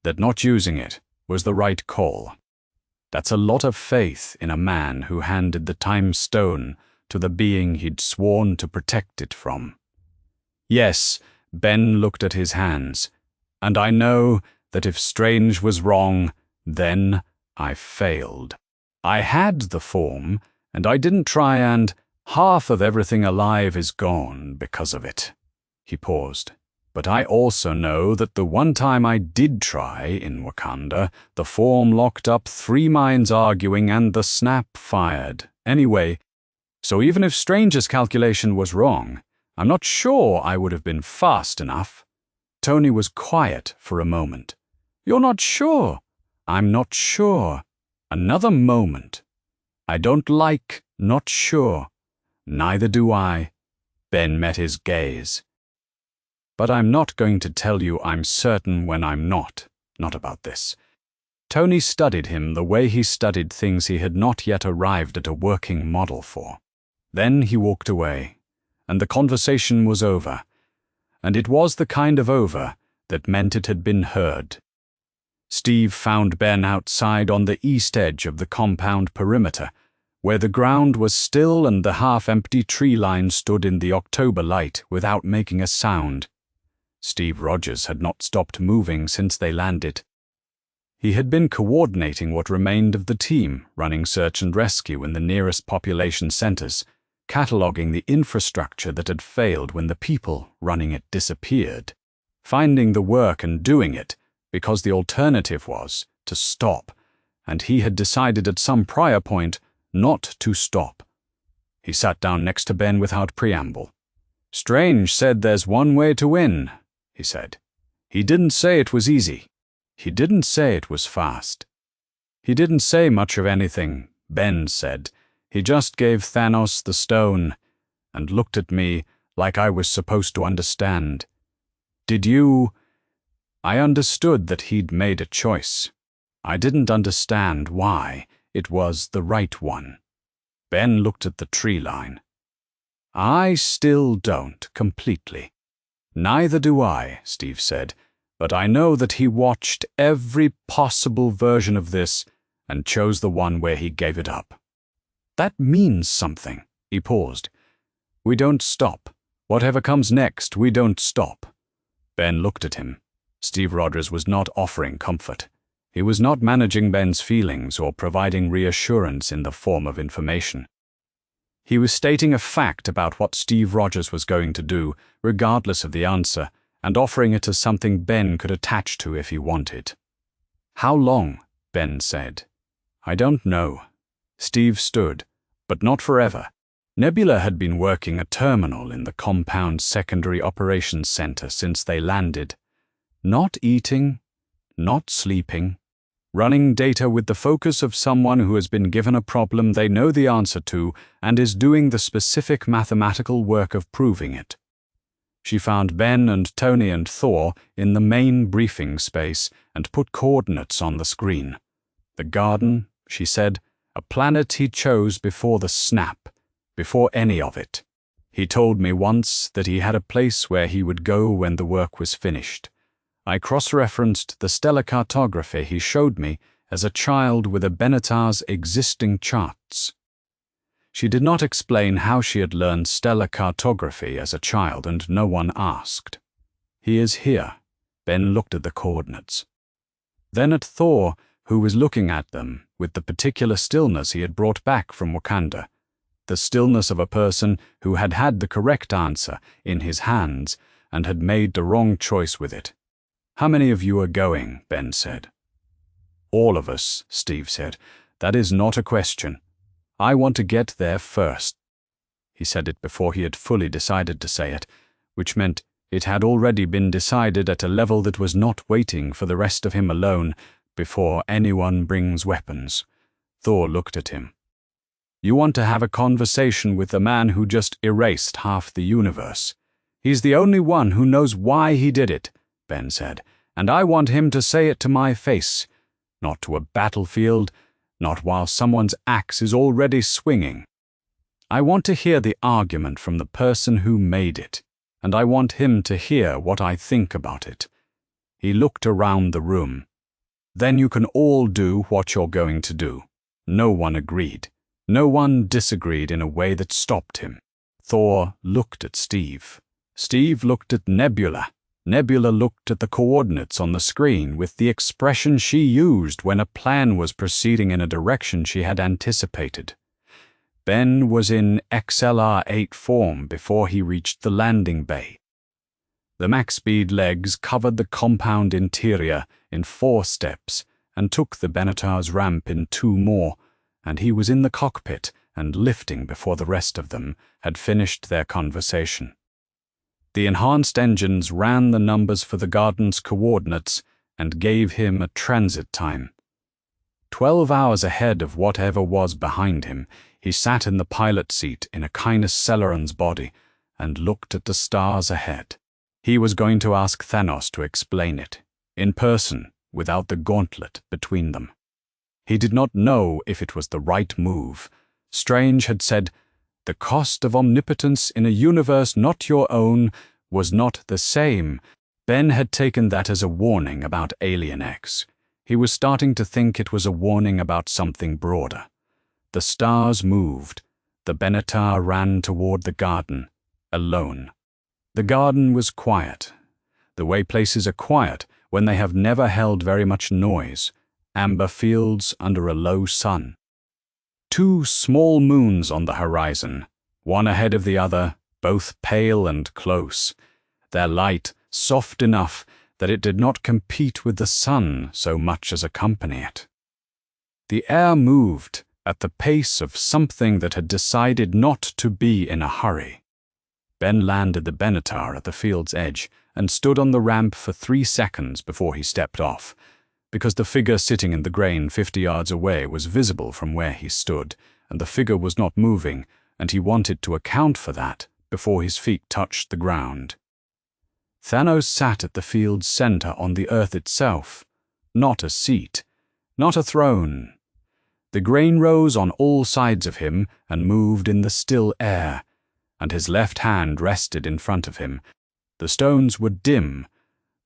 that not using it was the right call. That's a lot of faith in a man who handed the time stone to the being he'd sworn to protect it from. Yes, Ben looked at his hands, and I know that if Strange was wrong, then I failed. I had the form, and I didn't try, and half of everything alive is gone because of it. He paused. But I also know that the one time I did try in Wakanda, the form locked up 3 minds arguing and the snap fired. Anyway, so even if Strange's calculation was wrong, I'm not sure I would have been fast enough. Tony was quiet for a moment. You're not sure? I'm not sure. Another moment. I don't like not sure. Neither do I. Ben met his gaze. But I'm not going to tell you I'm certain when I'm not about this. Tony studied him the way he studied things he had not yet arrived at a working model for. Then he walked away, and the conversation was over. And it was the kind of over that meant it had been heard. Steve found Ben outside on the east edge of the compound perimeter, where the ground was still and the half-empty tree line stood in the October light without making a sound. Steve Rogers had not stopped moving since they landed. He had been coordinating what remained of the team, running search and rescue in the nearest population centers, cataloging the infrastructure that had failed when the people running it disappeared, finding the work and doing it, because the alternative was to stop, and he had decided at some prior point not to stop. He sat down next to Ben without preamble. Strange said there's one way to win, he said. He didn't say it was easy. He didn't say it was fast. He didn't say much of anything, Ben said. He just gave Thanos the stone and looked at me like I was supposed to understand. Did you? I understood that he'd made a choice. I didn't understand why it was the right one. Ben looked at the tree line. I still don't completely. Neither do I, Steve said, but I know that he watched every possible version of this and chose the one where he gave it up. That means something. He paused. We don't stop. Whatever comes next, we don't stop. Ben looked at him. Steve Rogers was not offering comfort. He was not managing Ben's feelings or providing reassurance in the form of information. He was stating a fact about what Steve Rogers was going to do, regardless of the answer, and offering it as something Ben could attach to if he wanted. How long? Ben said. I don't know. Steve stood, but not forever. Nebula had been working a terminal in the compound's secondary operations center since they landed. Not eating, not sleeping, running data with the focus of someone who has been given a problem they know the answer to and is doing the specific mathematical work of proving it. She found Ben and Tony and Thor in the main briefing space and put coordinates on the screen. The garden, she said, a planet he chose before the snap, before any of it. He told me once that he had a place where he would go when the work was finished. I cross-referenced the stellar cartography he showed me as a child with a Benatar's existing charts. She did not explain how she had learned stellar cartography as a child, and no one asked. He is here. Ben looked at the coordinates. Then at Thor, who was looking at them with the particular stillness he had brought back from Wakanda, the stillness of a person who had had the correct answer in his hands and had made the wrong choice with it. How many of you are going? Ben said. All of us, Steve said. That is not a question. I want to get there first. He said it before he had fully decided to say it, which meant it had already been decided at a level that was not waiting for the rest of him alone, before anyone brings weapons. Thor looked at him. You want to have a conversation with the man who just erased half the universe. He's the only one who knows why he did it, Ben said, and I want him to say it to my face, not to a battlefield, not while someone's axe is already swinging. I want to hear the argument from the person who made it, and I want him to hear what I think about it. He looked around the room. Then you can all do what you're going to do. No one agreed. No one disagreed in a way that stopped him. Thor looked at Steve. Steve looked at Nebula. Nebula looked at the coordinates on the screen with the expression she used when a plan was proceeding in a direction she had anticipated. Ben was in XLR-8 form before he reached the landing bay. The max-speed legs covered the compound interior in 4 steps and took the Benatar's ramp in 2 more, and he was in the cockpit and lifting before the rest of them had finished their conversation. The enhanced engines ran the numbers for the garden's coordinates and gave him a transit time. 12 hours ahead of whatever was behind him, he sat in the pilot seat in a Canis Celeron's body and looked at the stars ahead. He was going to ask Thanos to explain it, in person, without the gauntlet between them. He did not know if it was the right move. Strange had said, "The cost of omnipotence in a universe not your own was not the same." Ben had taken that as a warning about Alien X. He was starting to think it was a warning about something broader. The stars moved. The Benatar ran toward the garden, alone. The garden was quiet, the way places are quiet when they have never held very much noise, amber fields under a low sun. 2 small moons on the horizon, one ahead of the other, both pale and close, their light soft enough that it did not compete with the sun so much as accompany it. The air moved at the pace of something that had decided not to be in a hurry. Ben landed the Benatar at the field's edge and stood on the ramp for 3 seconds before he stepped off, because the figure sitting in the grain 50 yards away was visible from where he stood, and the figure was not moving, and he wanted to account for that before his feet touched the ground. Thanos sat at the field's center on the earth itself, not a seat, not a throne. The grain rose on all sides of him and moved in the still air, and his left hand rested in front of him. The stones were dim,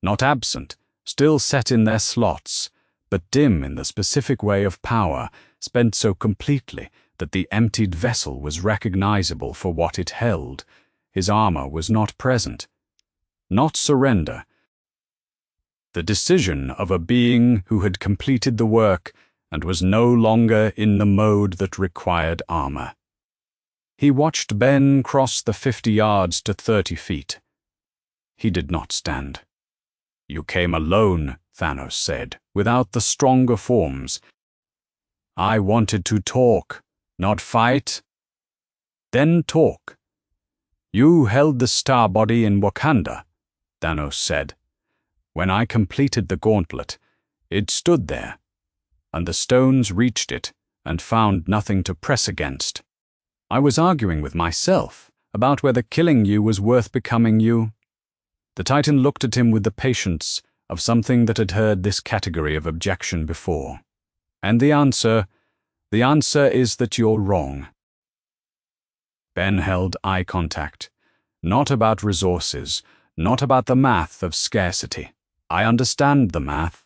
not absent, still set in their slots, but dim in the specific way of power, spent so completely that the emptied vessel was recognizable for what it held. His armor was not present. Not surrender. The decision of a being who had completed the work and was no longer in the mode that required armor. He watched Ben cross the 50 yards to 30 feet. He did not stand. "You came alone," Thanos said, without the stronger forms. "I wanted to talk, not fight." "Then talk." "You held the star body in Wakanda," Thanos said. "When I completed the gauntlet, it stood there, and the stones reached it and found nothing to press against. I was arguing with myself about whether killing you was worth becoming you." The Titan looked at him with the patience of something that had heard this category of objection before. "And the answer is that you're wrong." Ben held eye contact. "Not about resources, not about the math of scarcity. I understand the math.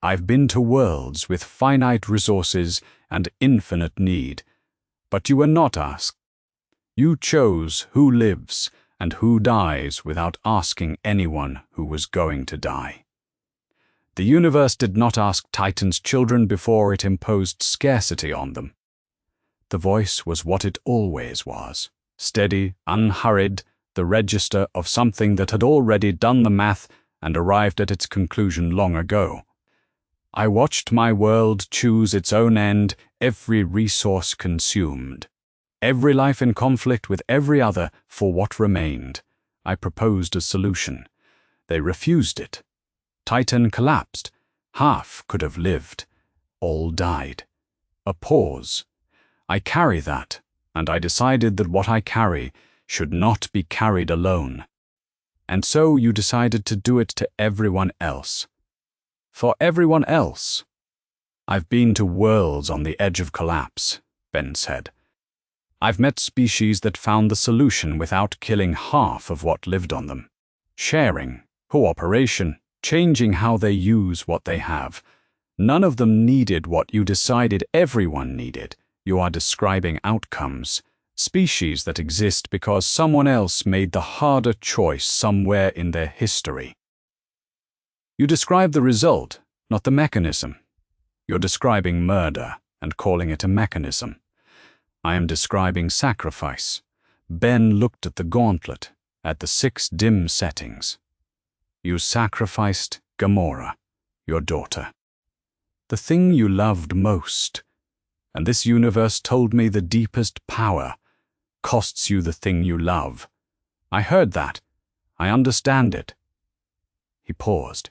I've been to worlds with finite resources and infinite need. But you were not asked. You chose who lives and who dies without asking anyone who was going to die. The universe did not ask Titan's children before it imposed scarcity on them." The voice was what it always was, steady, unhurried, the register of something that had already done the math and arrived at its conclusion long ago. "I watched my world choose its own end, every resource consumed. Every life in conflict with every other for what remained. I proposed a solution. They refused it. Titan collapsed, Half could have lived. All died. A pause. I carry that, and I decided that what I carry should not be carried alone. And so you decided to do it to everyone else. For everyone else. I've been to worlds on the edge of collapse, Ben said. I've met species that found the solution without killing half of what lived on them. Sharing, cooperation, changing how they use what they have. None of them needed what you decided everyone needed. You are describing outcomes. Species that exist because someone else made the harder choice somewhere in their history. You describe the result, not the mechanism. You're describing murder and calling it a mechanism. I am describing sacrifice. Ben looked at the gauntlet, at the 6 dim settings. You sacrificed Gamora, your daughter. The thing you loved most. And this universe told me the deepest power costs you the thing you love. I heard that. I understand it. He paused.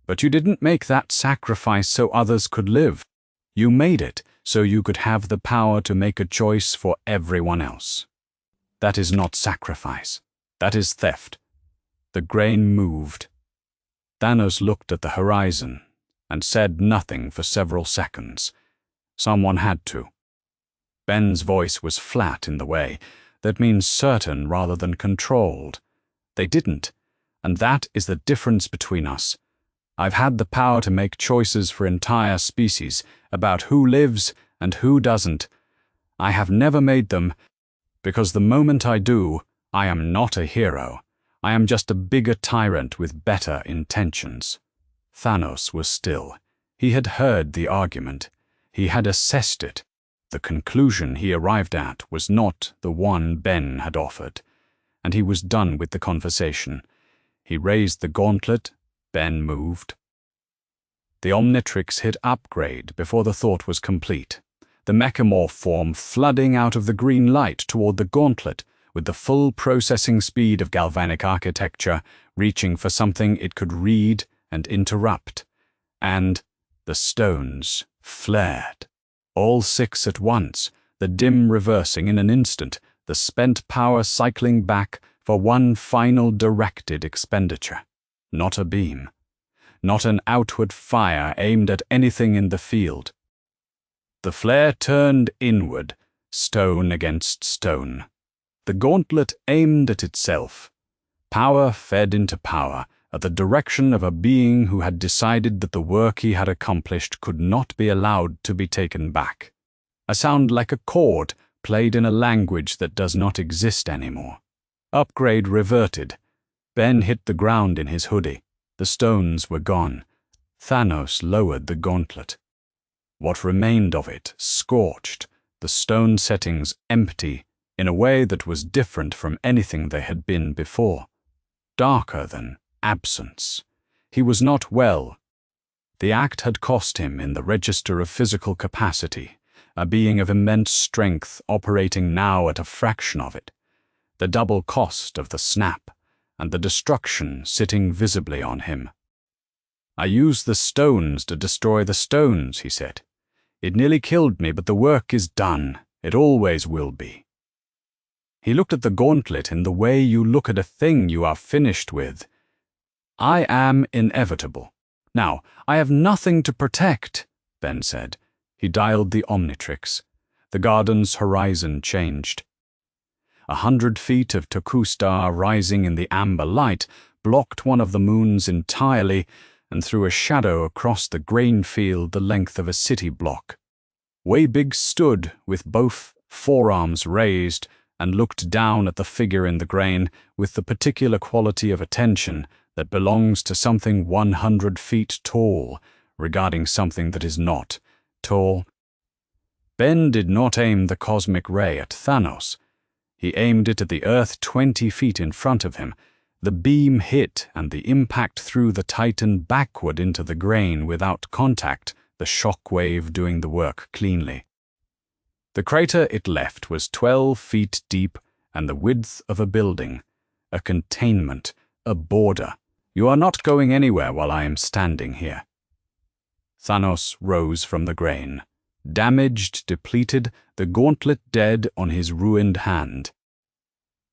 But you didn't make that sacrifice so others could live. You made it so you could have the power to make a choice for everyone else. That is not sacrifice. That is theft. The grain moved. Thanos looked at the horizon and said nothing for several seconds. Someone had to. Ben's voice was flat in the way that means certain rather than controlled. They didn't, and that is the difference between us. I've had the power to make choices for entire species about who lives and who doesn't. I have never made them, because the moment I do, I am not a hero. I am just a bigger tyrant with better intentions. Thanos was still. He had heard the argument. He had assessed it. The conclusion he arrived at was not the one Ben had offered, and he was done with the conversation. He raised the gauntlet. Ben moved. The Omnitrix hit upgrade before the thought was complete, the mechamorph form flooding out of the green light toward the gauntlet with the full processing speed of galvanic architecture, reaching for something it could read and interrupt. And the stones flared. All 6 at once, the dim reversing in an instant, the spent power cycling back for one final directed expenditure. Not a beam. Not an outward fire aimed at anything in the field. The flare turned inward, stone against stone. The gauntlet aimed at itself. Power fed into power, at the direction of a being who had decided that the work he had accomplished could not be allowed to be taken back. A sound like a chord played in a language that does not exist anymore. Upgrade reverted. Ben hit the ground in his hoodie. The stones were gone. Thanos lowered the gauntlet. What remained of it scorched, the stone settings empty, in a way that was different from anything they had been before. Darker than absence. He was not well. The act had cost him in the register of physical capacity, a being of immense strength operating now at a fraction of it. The double cost of the snap, and the destruction sitting visibly on him. I used the stones to destroy the stones, he said. It nearly killed me, but the work is done. It always will be. He looked at the gauntlet in the way you look at a thing you are finished with. I am inevitable. Now, I have nothing to protect, Ben said. He dialed the Omnitrix. The garden's horizon changed. 100 feet of Taku star rising in the amber light blocked one of the moons entirely and threw a shadow across the grain field the length of a city block. Waybig stood with both forearms raised and looked down at the figure in the grain with the particular quality of attention that belongs to something 100 feet tall regarding something that is not tall. Ben did not aim the cosmic ray at Thanos. He aimed it at the earth 20 feet in front of him. The beam hit, and the impact threw the Titan backward into the grain without contact, the shock wave doing the work cleanly. The crater it left was 12 feet deep and the width of a building, a containment, a border. You are not going anywhere while I am standing here. Thanos rose from the grain. Damaged, depleted, the gauntlet dead on his ruined hand.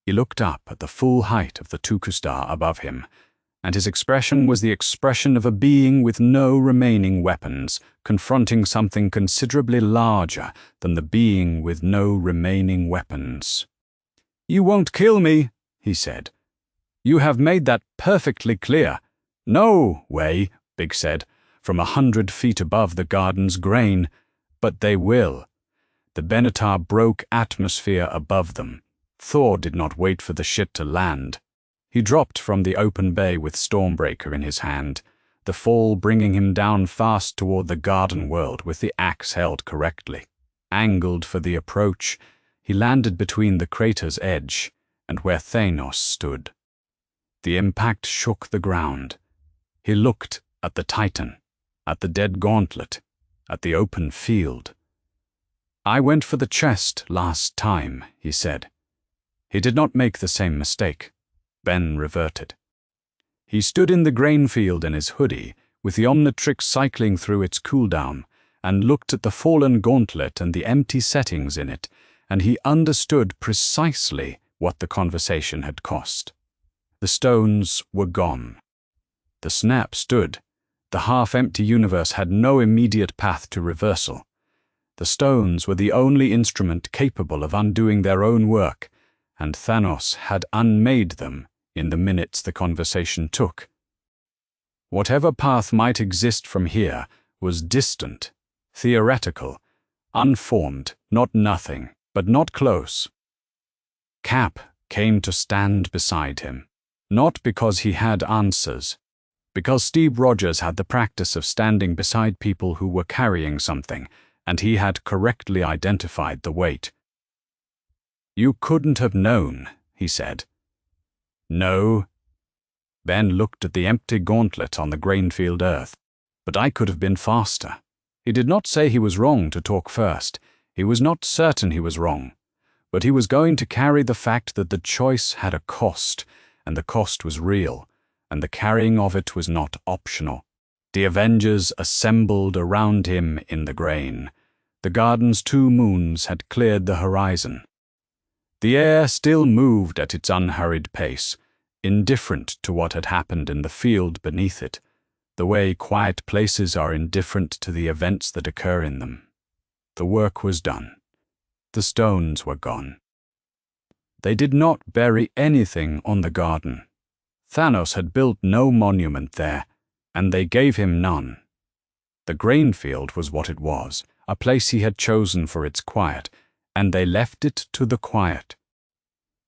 He looked up at the full height of the Tukustar above him, and his expression was the expression of a being with no remaining weapons, confronting something considerably larger than the being with no remaining weapons. "You won't kill me," he said. "You have made that perfectly clear." "No way," Big said, from 100 feet above the garden's grain. "But they will." The Benatar broke atmosphere above them. Thor did not wait for the ship to land. He dropped from the open bay with Stormbreaker in his hand, the fall bringing him down fast toward the garden world with the axe held correctly. Angled for the approach, he landed between the crater's edge and where Thanos stood. The impact shook the ground. He looked at the Titan, at the dead gauntlet, at the open field. "I went for the chest last time," he said. He did not make the same mistake. Ben reverted. He stood in the grain field in his hoodie, with the Omnitrix cycling through its cooldown, and looked at the fallen gauntlet and the empty settings in it, and he understood precisely what the conversation had cost. The stones were gone. The snap stood. The half-empty universe had no immediate path to reversal. The stones were the only instrument capable of undoing their own work, and Thanos had unmade them in the minutes the conversation took. Whatever path might exist from here was distant, theoretical, unformed, not nothing, but not close. Cap came to stand beside him, not because he had answers, because Steve Rogers had the practice of standing beside people who were carrying something, and he had correctly identified the weight. "You couldn't have known," he said. "No." Ben looked at the empty gauntlet on the grainfield earth. "But I could have been faster." He did not say he was wrong to talk first. He was not certain he was wrong. But he was going to carry the fact that the choice had a cost, and the cost was real, and the carrying of it was not optional. The Avengers assembled around him in the grain. The garden's 2 moons had cleared the horizon. The air still moved at its unhurried pace, indifferent to what had happened in the field beneath it, the way quiet places are indifferent to the events that occur in them. The work was done. The stones were gone. They did not bury anything on the garden. Thanos had built no monument there, and they gave him none. The grain field was what it was, a place he had chosen for its quiet, and they left it to the quiet.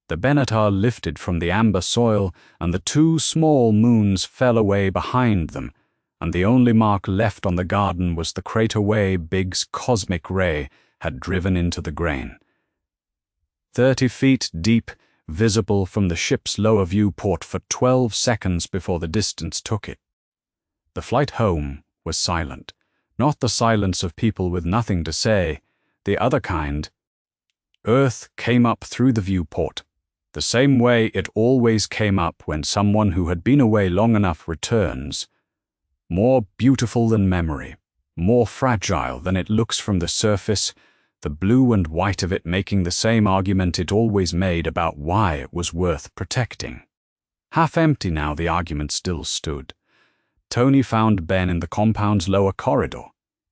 The Benatar lifted from the amber soil, and the 2 small moons fell away behind them, and the only mark left on the garden was the crater way Big's cosmic ray had driven into the grain. 30 feet deep, visible from the ship's lower viewport for 12 seconds before the distance took it. The flight home was silent, not the silence of people with nothing to say, the other kind. Earth came up through the viewport, the same way it always came up when someone who had been away long enough returns. More beautiful than memory, more fragile than it looks from the surface, the blue and white of it making the same argument it always made about why it was worth protecting. Half empty now, the argument still stood. Tony found Ben in the compound's lower corridor.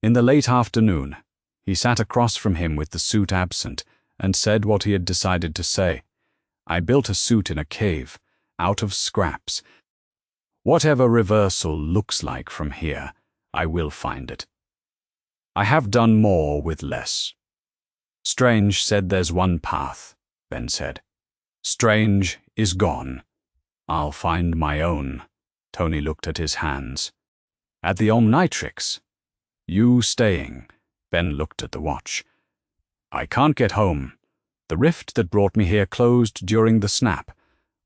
In the late afternoon, he sat across from him with the suit absent and said what he had decided to say. "I built a suit in a cave, out of scraps. Whatever reversal looks like from here, I will find it. I have done more with less." "Strange said there's one path," Ben said. "Strange is gone. I'll find my own." Tony looked at his hands. "At the Omnitrix?" "You staying?" Ben looked at the watch. "I can't get home. The rift that brought me here closed during the snap.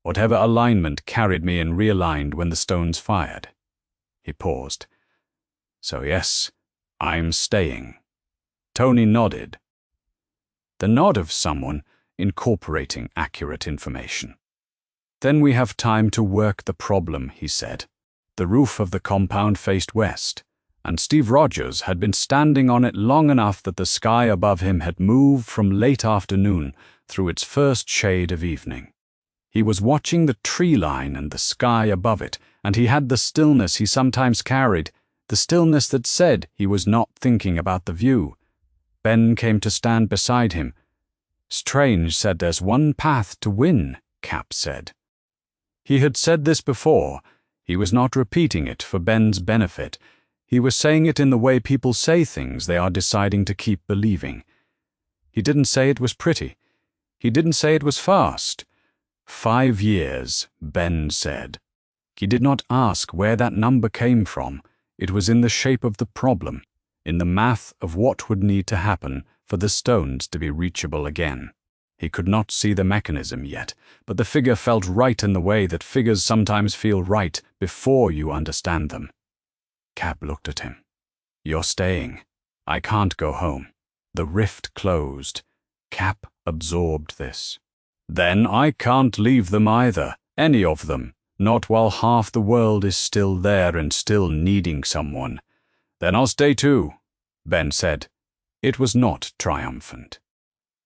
Whatever alignment carried me and realigned when the stones fired." He paused. "So yes, I'm staying." Tony nodded. The nod of someone incorporating accurate information. "Then we have time to work the problem," he said. The roof of the compound faced west. and Steve Rogers had been standing on it long enough that the sky above him had moved from late afternoon through its first shade of evening. He was watching the tree line and the sky above it, and he had the stillness he sometimes carried, the stillness that said he was not thinking about the view. Ben came to stand beside him. "Strange said there's one path to win," Cap said. He had said this before. He was not repeating it for Ben's benefit. He was saying it in the way people say things they are deciding to keep believing. He didn't say it was pretty. He didn't say it was fast. 5 years, Ben said. He did not ask where that number came from. It was in the shape of the problem, in the math of what would need to happen for the stones to be reachable again. He could not see the mechanism yet, but the figure felt right in the way that figures sometimes feel right before you understand them. Cap looked at him. "You're staying. I can't go home." The rift closed. Cap absorbed this. "Then I can't leave them either, any of them, not while half the world is still there and still needing someone." "Then I'll stay too," Ben said. It was not triumphant.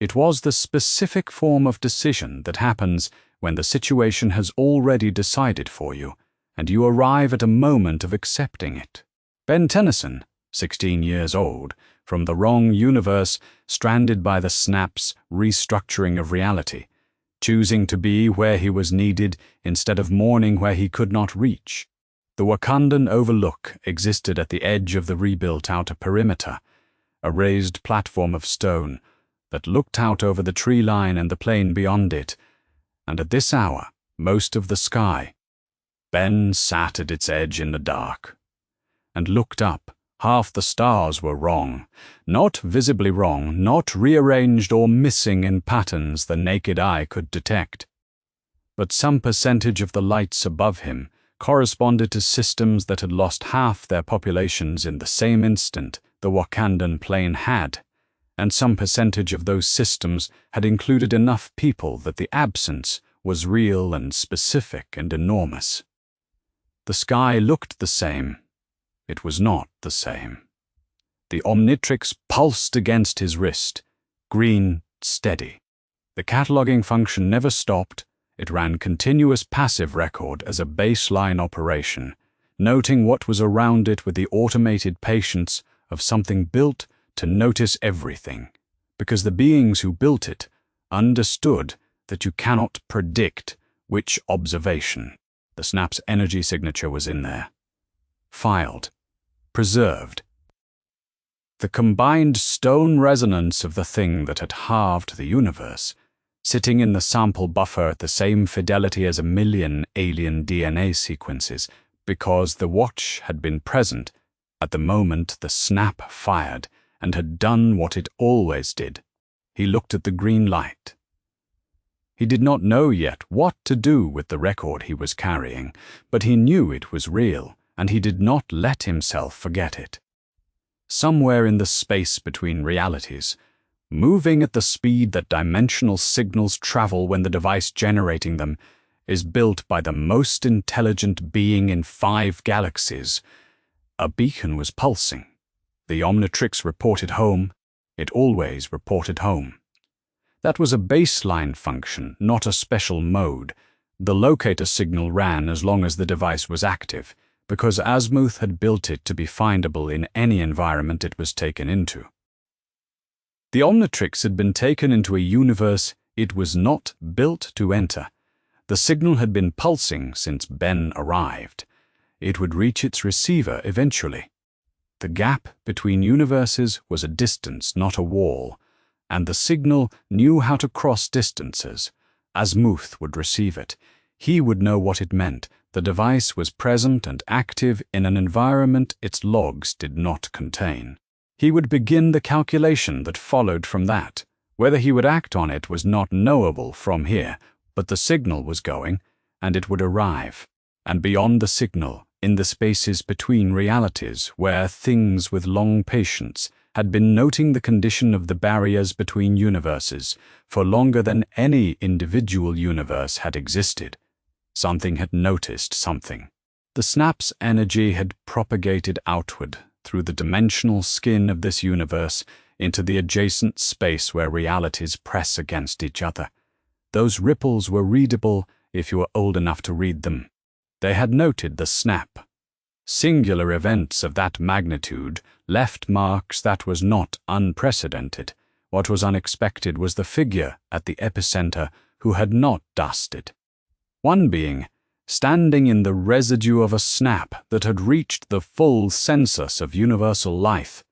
It was the specific form of decision that happens when the situation has already decided for you, and you arrive at a moment of accepting it. Ben Tennyson, 16 years old, from the wrong universe, stranded by the snap's restructuring of reality, choosing to be where he was needed instead of mourning where he could not reach. The Wakandan Overlook existed at the edge of the rebuilt outer perimeter, a raised platform of stone that looked out over the tree line and the plain beyond it, and at this hour, most of the sky. Ben sat at its edge in the dark and looked up. Half the stars were wrong, not visibly wrong, not rearranged or missing in patterns the naked eye could detect. But some percentage of the lights above him corresponded to systems that had lost half their populations in the same instant the Wakandan plain had, and some percentage of those systems had included enough people that the absence was real and specific and enormous. The sky looked the same. It was not the same. The Omnitrix pulsed against his wrist, green, steady. The cataloging function never stopped. It ran continuous passive record as a baseline operation, noting what was around it with the automated patience of something built to notice everything, because the beings who built it understood that you cannot predict which observation. The snap's energy signature was in there. Filed. Preserved. The combined stone resonance of the thing that had halved the universe, sitting in the sample buffer at the same fidelity as 1,000,000 alien DNA sequences, because the watch had been present at the moment the snap fired and had done what it always did. He looked at the green light. He did not know yet what to do with the record he was carrying, but he knew it was real, and he did not let himself forget it. Somewhere in the space between realities, moving at the speed that dimensional signals travel when the device generating them is built by the most intelligent being in 5 galaxies, a beacon was pulsing. The Omnitrix reported home. It always reported home. That was a baseline function, not a special mode. The locator signal ran as long as the device was active, because Asmuth had built it to be findable in any environment it was taken into. The Omnitrix had been taken into a universe it was not built to enter. The signal had been pulsing since Ben arrived. It would reach its receiver eventually. The gap between universes was a distance, not a wall, and the signal knew how to cross distances. Asmuth would receive it. He would know what it meant. The device was present and active in an environment its logs did not contain. He would begin the calculation that followed from that. Whether he would act on it was not knowable from here, but the signal was going, and it would arrive. And beyond the signal, in the spaces between realities, where things with long patience had been noting the condition of the barriers between universes for longer than any individual universe had existed, something had noticed something. The snap's energy had propagated outward, through the dimensional skin of this universe into the adjacent space where realities press against each other. Those ripples were readable if you were old enough to read them. They had noted the snap. Singular events of that magnitude left marks that was not unprecedented. What was unexpected was the figure at the epicenter who had not dusted. One being, standing in the residue of a snap that had reached the full census of universal life,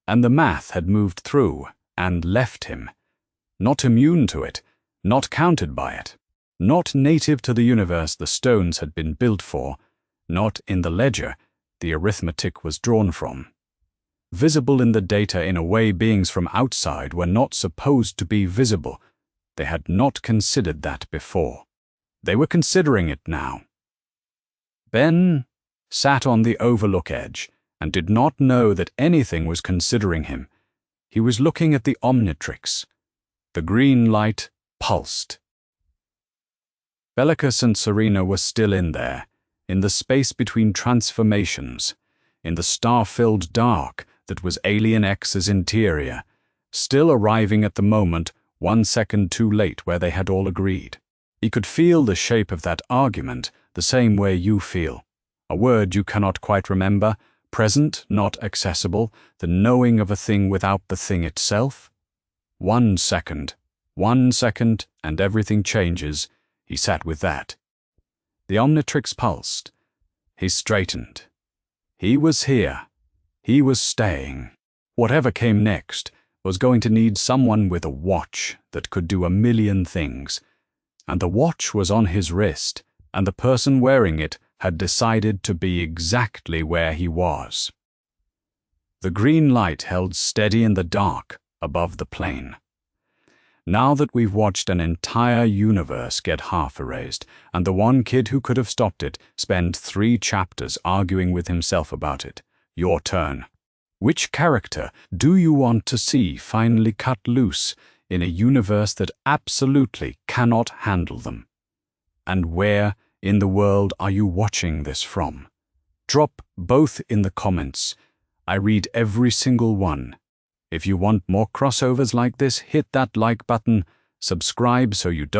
and the math had moved through and left him, not immune to it, not counted by it, not native to the universe the stones had been built for, not in the ledger the arithmetic was drawn from. Visible in the data in a way beings from outside were not supposed to be visible. They had not considered that before. They were considering it now. Ben sat on the overlook edge and did not know that anything was considering him. He was looking at the Omnitrix. The green light pulsed. Bellicus and Serena were still in there, in the space between transformations, in the star-filled dark that was Alien X's interior, still arriving at the moment 1 second too late where they had all agreed. He could feel the shape of that argument the same way you feel. A word you cannot quite remember, present, not accessible, the knowing of a thing without the thing itself. 1 second, and everything changes. He sat with that. The Omnitrix pulsed. He straightened. He was here. He was staying. Whatever came next was going to need someone with a watch that could do a million things. And the watch was on his wrist, and the person wearing it had decided to be exactly where he was. The green light held steady in the dark above the plane. Now that we've watched an entire universe get half erased, and the one kid who could have stopped it spend 3 chapters arguing with himself about it, your turn. Which character do you want to see finally cut loose in a universe that absolutely cannot handle them? And where in the world are you watching this from? Drop both in the comments. I read every single one. If you want more crossovers like this, hit that like button, subscribe so you don't